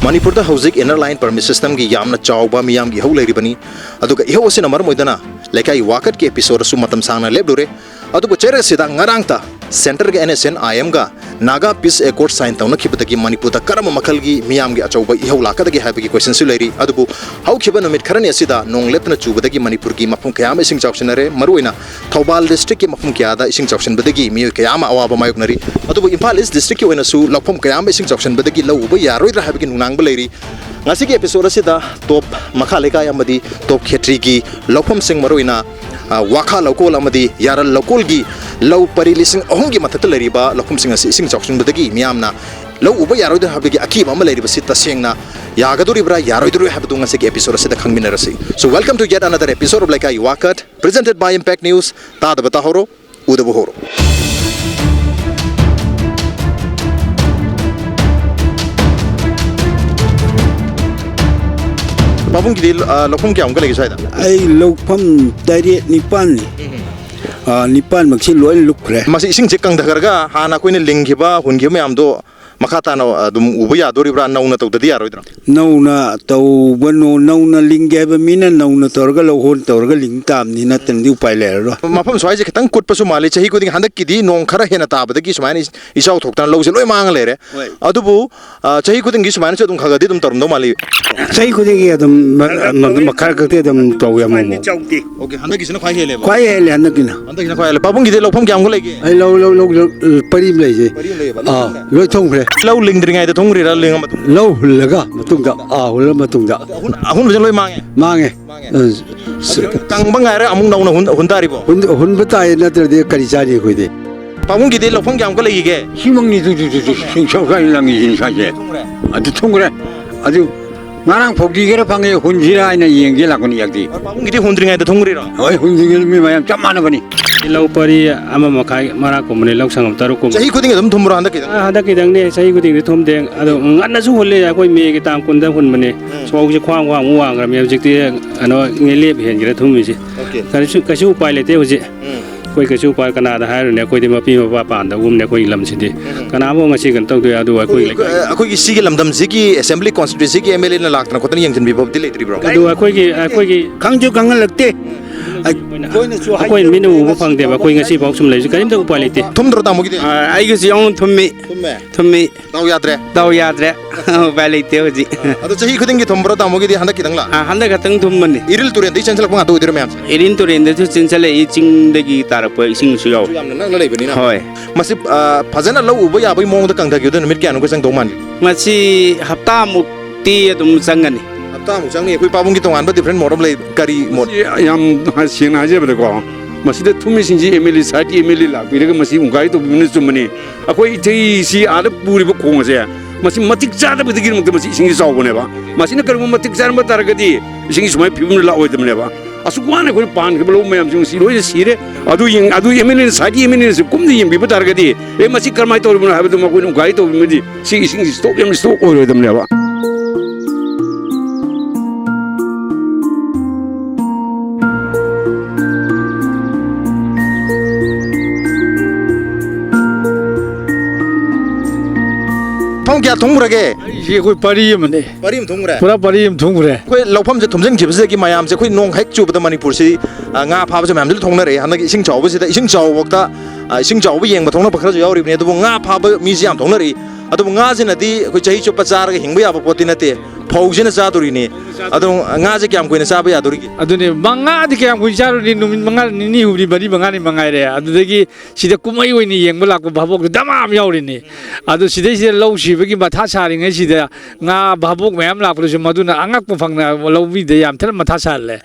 Manipur da housing inner line permit system gi yamna chawba miyam gi hole ribani aduga iho osina mar moidana Leikai Wakat ki episode su matam sangna lebdure aduga chere sida ngarangta center ga NSN IM ga Naga Peace Accord sign tawna khibadagi Manipur da karama makal gi miyam gi achawba iho lakadagi habagi question su leri adubu hau khiba numit kharani asida nong lepna chubadagi Manipur gi mafum kayam ising chawshinare maruina Thoubal district ki mafum kya da ising chawshin badagi mi kayama awaba mayoknari adubu Imphal East district ki oina su lakfum kayam ising chawshin badagi lawuba yaroidra habagi nunang baleri ngasi ki episode asida top makha Leikai amadi top khetri gi lakfum sing maruina Waka local amadi yara local gi law pari lising ohongi mathata leriba lakum singa sing chawshin badagi miyamna law uba yaro da habigi akiba ama leriba sita singna yagaduri bra yaro iduru habdu ngase ki episode sida khangminarasi. So welcome to yet another episode of Leikai Wakat presented by Impact News ta da bata horo udabu horo. Babung gidi lokum kya unga lagi saida ai lokum dari nipan nipan maksi loin lukre masih ising cekang dagarga hana ko ni linghiba hungi me amdo makata na dum ubuya dori bra nauna to dadi yaro idra nauna to bano nauna lingge ba mina nauna torga lo hon torga ling tam ni na tan diu pai le ro mafam swai je khitang kut pasu mali chahi ko ding handak kidi nong khara hena ta badagi sumani isau thoktan lo je loi mang le re adubu chahi ko ding gi sumani chadum khaga di dum torum do mali chahi ko ding gi dum makhar ka te dum to ya mo okay handak gi sina khai hele khai hele handak gi khai hele babung gi de lopham kyam ko legi ai lo parim le je loi thong re lau ling dringai da thongri ra ling ma lau laga matung da hul matung da ahun bajang loi mange kang bangai ra amung nauna hun tari bo hun batai na tra de kari chani khoi de pamung gi de lopham kyam ko legi ge himang ni sing chau kai lang yin sa je adu thongre adu ngarang phokdi ge ra phange hun jira ina yeng ge la ko ni yak di pamung gi de hun dringai da thongri ra oi hun dringai mi mayam cham mana bani lau pari ama makai mara ko mane lau sangam taru ko chahi khuding dum thumra handak kidang ne chahi khuding de thum deng ado nganna su holle ya koi me ge tam kun da hun mane so je khwang khwang wang ram music ti ano ngele hen ge thum mi ji kasu pai le te hoji koi kasu pai kana da haru ne koi de ma pi ma pa da gum ne koi lam si de kana mo ngasi kan tok de adu koi akoi gi sigi lamdam sigi assembly constituency gi MLA na lakna ko tan yang jin bi bob dile tri bro adu koi gi khangju kangal lakte koi minu bu phang de ba koi ngasi bok sum le ji karim da upai le te thum dro tamu gi de ai gi si on thummi daw yadre upai le te hoji adu chahi khuding gi thum bro tamu gi de handak kidang la handa ka tang thum mani iril turen de chanchalak ma adu dir me am irin turen de chin chale i ching de gi tarap sing su yaw yam na la lebani na hoi masi phajana lo uba ya bai mong da kang da gi de numit kya no ko chang do man masi hafta mukti dum sangani hafta mu chang ni koi pabung gi tongan ba different model le kari mod yam sing na je ba ko masida thumi sinji MLA sati MLA la bi ga masi ungai to bi sumani akoi thei si ala puri ba khong se masi matik cha da bi gi muk masi singi saw bone ba masi na karu matik cha ma tar ga di singi sumai phim la oi dum ne ba asu kwane ko pan ga lo mayam sing si loi si re adu MLA sati MLA se kum di yim bi ba tar ga di e masi karmai to bu na ha du ma ko ungai to bi di singi stop yam stop oi dum ne ba phong kya thongura ge ye koi pari mane parim thongura pura pari thongure koi lawpham je thumjing jibse gi mayam je koi nong haik chu bada Manipur si nga pha ba je mayam je thongna re hanak ising chaw ba si da ising chaw wak da ising chaw ba yeng ba thongna pakhra ju yaw ri ne du nga pha ba mi jam thongna ri adu nga je na di koi chahi chu pachar ga hingba ya ba poti na te phau je na cha duri ni adu nga je kyam koi na cha ba ya duri gi adu ne manga di kyam koi cha ri numin manga ni hubri bari manga ni mangai re adu de gi sida kumai oi ni yeng ba lak ba bok dama am yaw ri ni adu sida lau shi ba gi matha sa ri ngai sida nga babok mayam lak lu madu na angak pa phang na lau bi de yam thal matha sa le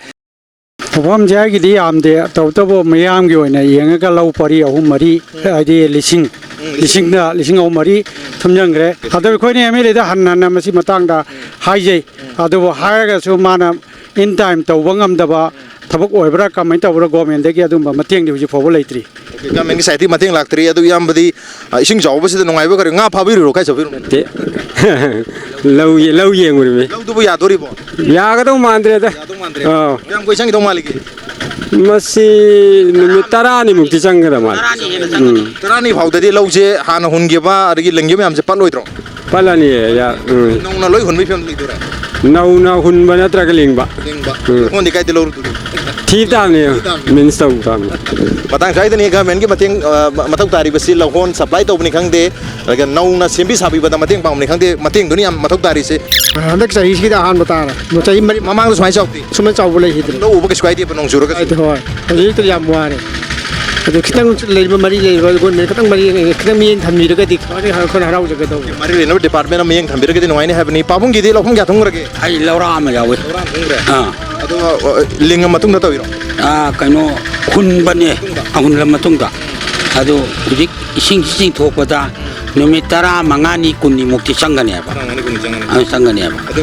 Perform jagi di am de tau mayam gi oina yeng ga lau pari ahum mari ai lising ahum mari thumjang gre adu khoi ne MLA da han na masi matang da hai jai adu hai ga su mana in time tau bangam da ba thabak oibra kamai tawra government de gi adu mateng di ji fobo leitri government gi saiti mateng laktri adu yam badi ising jaw ba si da ngai ba kare nga pha bi ro kai chabiru te lau yeng uri me lau du bu ya dori bo ya ga do mandre da yam koi changi do maliki masi numit tarani mukti changara mal tarani phau da di lau je han hun ge ba agi lengi me am je paloi tro Palani ya nong na loi hun mi phim li dura na hun bana tragaling ba hon di kai te lo thi tam ni min sau tam matang sai ni government ki mating mathau tari basi lo hon supply to ni khang de ga nau na simbi sabi ba mating pang ni khang de mating duni am mathau tari se handak sahi sida han batara mo chai mari mamang lu smai chokti suman chaw bulai hidre lo uba ke swai di panong juro ka ai hoy ani to yam ware ado kitang leiba mari leiba gon me kitang mari kitang mi thammi daga dik khon harau jaga do mari le no department am yang thambir ke di noi ni have ni pabung gi di lo khong ga thong rage ai laura ma yawe ado linga matung da tawiro kaino hun bane ahun lam matung da ado hudik ising thokpada numit tara mangani kunni mukti sangane ba sangane ba ado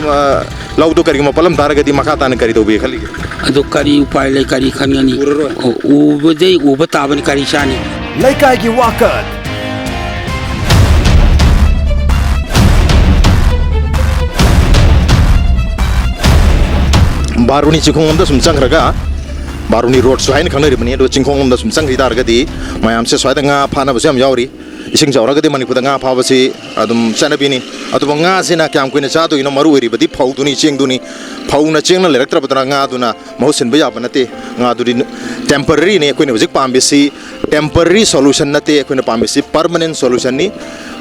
lau do kari ma palam dara ga di makata na kari do be khali ado kari upai le kari khangani ubadei ubataban kari shani Leikai gi Wakat Baruni chingkhong da sum changraga Baruni road so hain khanari bani do chingkhong da sum changri dar ga di mayam se swai da nga phana ba sem yauri ising jawra ga di Manipur da nga pha ba si adum chanabi ni adu nga sina kyam kuina cha do ino maru eri badi phau du ni cheng du ni phau na cheng na lerak tra ba nga du na mau sin ba ya ba na te nga du di temporary ne kuina bajik pam bi si temporary solution na te kuina pam bi si permanent solution ni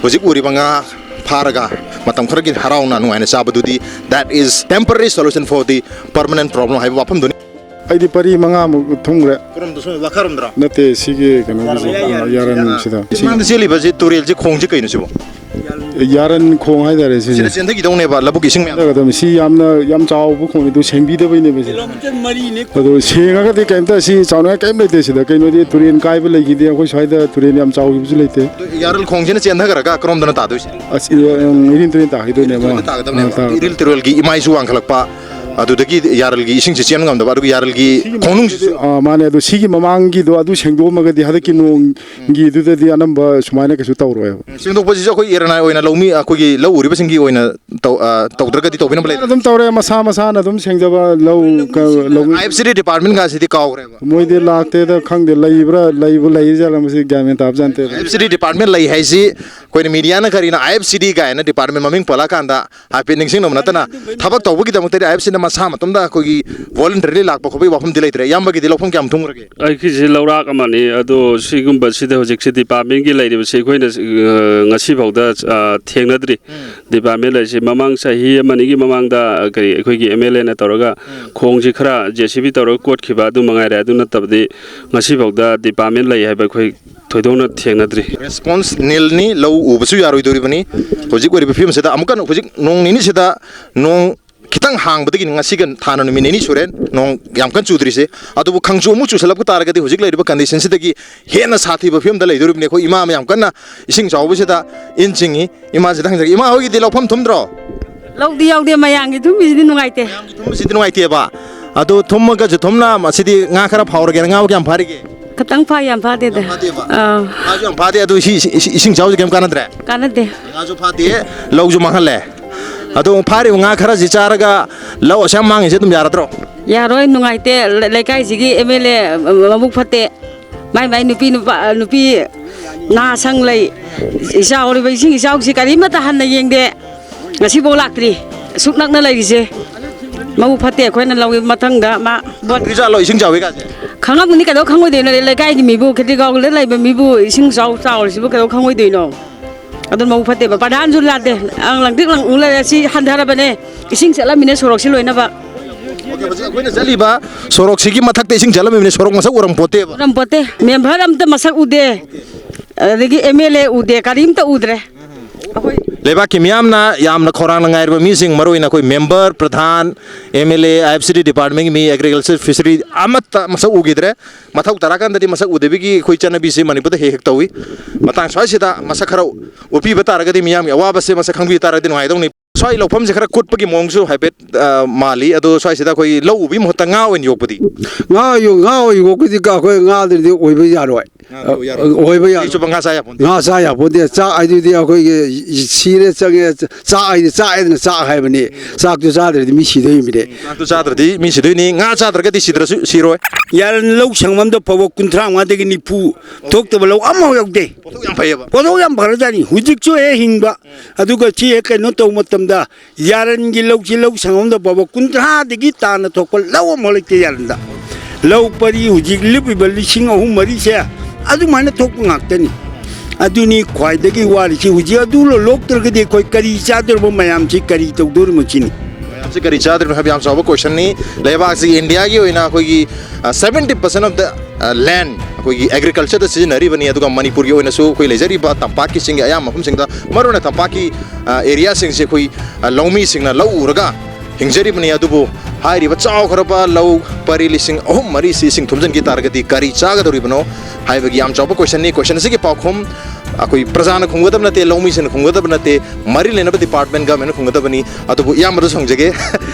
bajik uri ba nga pharaga matam kharagi harau na nu aina cha ba du di that is temporary solution for the permanent problem hai ba pham du ai di pari manga mu thungre kurum du so wakarum dra nate sige kanu yaran sida mang seli ba ji turel ji khong ji kai nu sibo yaran khong hai dare si sida chen gi dong ne ba labu gi sing me da dam si yamna yam chaw bu khong du sengbi de bai ne be ado senga ga de kaim ta si chawna kaim le te sida kaino de turin kai ba le gi de khoi sai da turin yam chaw gi bu le te yaral khong ji ne chen da ga krom da na ta du si asi irin turin ta hi do ne ma iril turel gi imai su wang khalak pa adudagi yaral gi ising chen ngam da ba du yaral gi khonung mane ado sigi mamang gi do adu sengdo ma ga di hada ki nong gi du de di anam ba sumaina ka su taw ro sing dok poji ko irana oina lomi ko gi lo uri ba sing gi oina taw draga di to bina bale adum tawre masa na dum sengda ba lo lo IFCD department ga sidi kaw re ba moi de lakte da khang de laibra lai jala ma si gamen tab jante IFCD department lai hai si ko ni media na karina IFCD ga na department maming pala kan da happening sing no na ta na thabak taw gi da mo te IFCD sa matum da ko gi voluntarily lak pa ko bi wafum dilai tre yamba gi dilofum kyam thung rage ai ki ji laura ka mani ado sigum ba sida hojik si department gi lai de se khoi na ngasi bau da thengna dri department lai si mamang sahi mani gi mamang da kari khoi gi MLA na toroga khong ji khara JCB toro court khiba du mangai ra du na tabdi ngasi bau da department lai hai ba khoi thoidona thengna dri response nil ni lo u basu yaroi dori bani hojik wori film se da amukan hojik nong ni se da nong kitang hang badagi ngasi gan thana no mineni suren nong yam kan chudri se adu bu khangju mu chu salap tar ga di hojik lai ba condition se dagi hena sathi ba film da lai dorib ne ko ima yam kan na ising jaw bu se da in chingi ima se dang ima hogi di lofam thum dro lau di yaw de mayang gi thum bi di nungai te thum si di nungai te ba adu thum ga je thum na ma si di nga khara phawr ge nga kyam phari ge katang pha yam pha de da ma ju pha de adu ising jaw ge kam kanadre kanade nga ju pha de lau ju mahal le ado phari nga khara ji charaga lau asam mang se dum yaratro yaroi nungai te Leikai sigi MLA mamuk phate mai nupi na sang lai isa ori bai sing isa si kari mata han na yeng de ngasi bo lakri suk nak na lai se mau phate khoi na lawi mathang da ma bot ri ja lo ising jaw ga khangam ni ka do khangoi de na Leikai ni mi bu khati ga le lai ba mi bu ising jaw si bu ka do khangoi de no adun mau phate ba padan jul la de ang lang dik lang ula si handara bane ising sela mine sorok si loina ba koina jali ba sorok sigi mathak te ising jala mine sorok masak uram pote ba uram pote member am ta masak ude adegi MLA ude karim ta udre leba kimyam na yamna khorang na ngair ba mi sing maroina koi member pradhan MLA IFCD department mi agriculture fishery amat masak ugidre mathak tarakan dadi masak udebi ki khoi chana bi se Manipur da hek tawi matang swai sida masak khara upi batara gadi miyam awa ba se masak khangbi tara din wai dong ni swai lofam se khara kut pagi mongsu habet mali ado swai sida koi lo ubi mohta nga wen yokpadi nga yo ko di ka ko nga de oi ba ya roi ꯑꯣꯏꯕ ꯌꯥꯏ ꯆꯨꯞꯄ ꯉꯥ ꯆꯥ ꯌꯥꯄꯣꯟꯇꯦ ꯉꯥ ꯆꯥ ꯌꯥꯄꯣꯟꯇꯦ ꯆꯥꯛ ꯍꯥꯏꯗꯨꯗꯤ ꯑꯩꯈꯣꯏꯒꯤ ꯁꯤꯔꯦ ꯆꯪꯉꯦ ꯆꯥꯛ ꯍꯥꯏꯗꯤ ꯆꯥꯛ ꯍꯥꯏꯗꯅ ꯆꯥꯛ ꯍꯥꯏꯕꯅꯤ ꯆꯥꯛꯇꯨ ꯆꯥꯗ꯭ꯔꯗꯤ ꯃꯤ ꯁꯤꯗꯣꯏꯃꯤꯅꯦ ꯆꯥꯛꯇꯨ ꯆꯥꯗ꯭ꯔꯗꯤ ꯃꯤ ꯁꯤꯗꯣꯏꯅꯤ ꯉꯥ ꯆꯥꯗ꯭ꯔꯒꯗꯤ ꯁꯤꯗ꯭ꯔꯁꯨ ꯁꯤꯔꯣꯏ ꯌꯥꯔꯟ ꯂꯧ ꯁꯪꯉꯝꯗ ꯐꯥꯎꯕ 35ꯗꯒꯤ 40 ꯊꯣꯛꯇꯕ ꯂꯧ ꯑꯃꯐꯥꯎ ꯌꯥꯎꯗꯦ ꯄꯣꯠꯊꯣꯛ ꯌꯥꯝ ꯐꯩꯌꯦꯕ ꯄꯣꯠꯊꯣꯛ ꯌꯥꯝ ꯐꯔꯖꯥꯠꯅꯤ ꯍꯧꯖꯤꯛꯁꯨ ꯍꯤꯡꯕ ꯑꯗꯨꯒ ꯁꯤ ꯀꯩꯅꯣ ꯇꯧꯕ ꯃꯇꯝꯗ ꯌꯥꯔꯟꯒꯤ ꯂꯧꯁꯤ ꯂꯧ ꯁꯪꯉꯝꯗ ꯐꯥꯎꯕ 30ꯗꯒꯤ ꯇꯥꯅ ꯊꯣꯛꯄ ꯂꯧ ꯑꯃꯐꯥꯎ ꯂꯩꯇꯦ ꯌꯥꯔꯟꯗ ꯂꯧ ꯄꯔꯤ ꯍꯧꯖꯤꯛ ꯂꯤꯞꯄꯤꯕ 3,000-4,000ꯁꯦ ꯑꯗꯨꯃꯥꯏꯅ ꯊꯣꯛꯄ ꯉꯥꯛꯇꯅꯤ ꯑꯗꯨꯅꯤ ꯈ꯭ꯋꯥꯏꯗꯒꯤ ꯋꯥꯔꯤꯁꯤ ꯍꯧꯖꯤꯛ ꯑꯗꯨ ꯂꯣꯛꯇ꯭ꯔꯒꯗꯤ ꯑꯩꯈꯣꯏ ꯀꯔꯤ ꯆꯥꯗꯧꯔꯤꯕ ꯃꯌꯥꯝꯁꯤ ꯀꯔꯤ ꯇꯧꯗꯧꯔꯤꯕ ꯁꯤꯅꯤ ꯃꯌꯥꯝꯁꯤ ꯀꯔꯤ ꯆꯥꯗ꯭ꯔꯤꯅꯣ ꯍꯥꯏꯕ ꯌꯥꯝ ꯆꯥꯎꯕ ꯀ꯭ꯋꯦꯁꯟꯅꯤ ꯂꯩꯕꯥꯛꯁꯤ ꯏꯟꯗꯤꯌꯥꯒꯤ ꯑꯣꯏꯅ ꯑꯩꯈꯣꯏꯒꯤ 70% ꯑꯣꯐ ꯗ ꯂꯦꯟ ꯑꯩꯈꯣꯏꯒꯤ ꯑꯦꯒ꯭ꯔꯤꯀꯜꯆꯔꯗ ꯁꯤꯖꯤꯟꯅꯔꯤꯕꯅꯤ ꯑꯗꯨꯒ ꯃꯅꯤꯄꯨꯔꯒꯤ ꯑꯣꯏꯅꯁꯨ ꯑꯩꯈꯣꯏ ꯂꯩꯖꯔꯤꯕ ꯇꯝꯄꯥꯛꯀꯤ ꯆꯤꯡꯒꯤ ꯑꯌꯥꯝꯕ ꯃꯐꯝꯁꯤꯡꯗ ꯃꯔꯨꯑꯣꯏꯅ ꯇꯝꯄꯥꯛꯀꯤ ꯑꯦꯔꯤꯌꯥꯁꯤꯡꯁꯦ ꯑꯩꯈꯣꯏ ꯂꯧꯃꯤꯁꯤꯡꯅ ꯂꯧ ꯎꯔꯒ ꯍꯤꯡꯖꯔꯤꯕꯅꯤ ꯑꯗꯨꯕꯨ ꯍꯥꯏꯔꯤꯕ ꯆꯥꯎꯈ꯭ꯔꯕ ꯂꯧ ꯄꯔꯤ 3,000-4,000ꯁꯤ ꯏꯁꯤꯡ ꯊꯨꯝꯖꯤꯟꯈꯤ ꯇꯥꯔꯒꯗꯤ ꯀꯔꯤ ꯆꯥꯒꯗꯧꯔꯤꯕꯅꯣ ꯍꯥꯏꯕꯒꯤ ꯌꯥꯝ ꯆꯥꯎꯕ ꯀ꯭ꯋꯦꯁꯟꯅꯤ ꯀ꯭ꯋꯦꯁꯟ ꯑꯁꯤꯒꯤ ꯄꯥꯎꯈꯨꯝ ꯑꯩꯈꯣꯏ ꯄ꯭ꯔꯖꯥꯅ ꯈꯨꯝꯒꯗꯕ ꯅꯠꯇꯦ ꯂꯧꯃꯤꯁꯤꯡꯅ ꯈꯨꯝꯒꯗꯕ ꯅꯠꯇꯦ ꯃꯔꯤ ꯂꯩꯅꯕ ꯗꯤꯄꯥꯔꯠꯃꯦꯟ ꯒꯃꯦꯟꯅ ꯈꯨꯝꯒꯗꯕꯅꯤ ꯑꯗꯨꯕꯨ ꯏꯌꯥꯝꯕꯗꯁꯨ ꯍꯪꯖꯒꯦ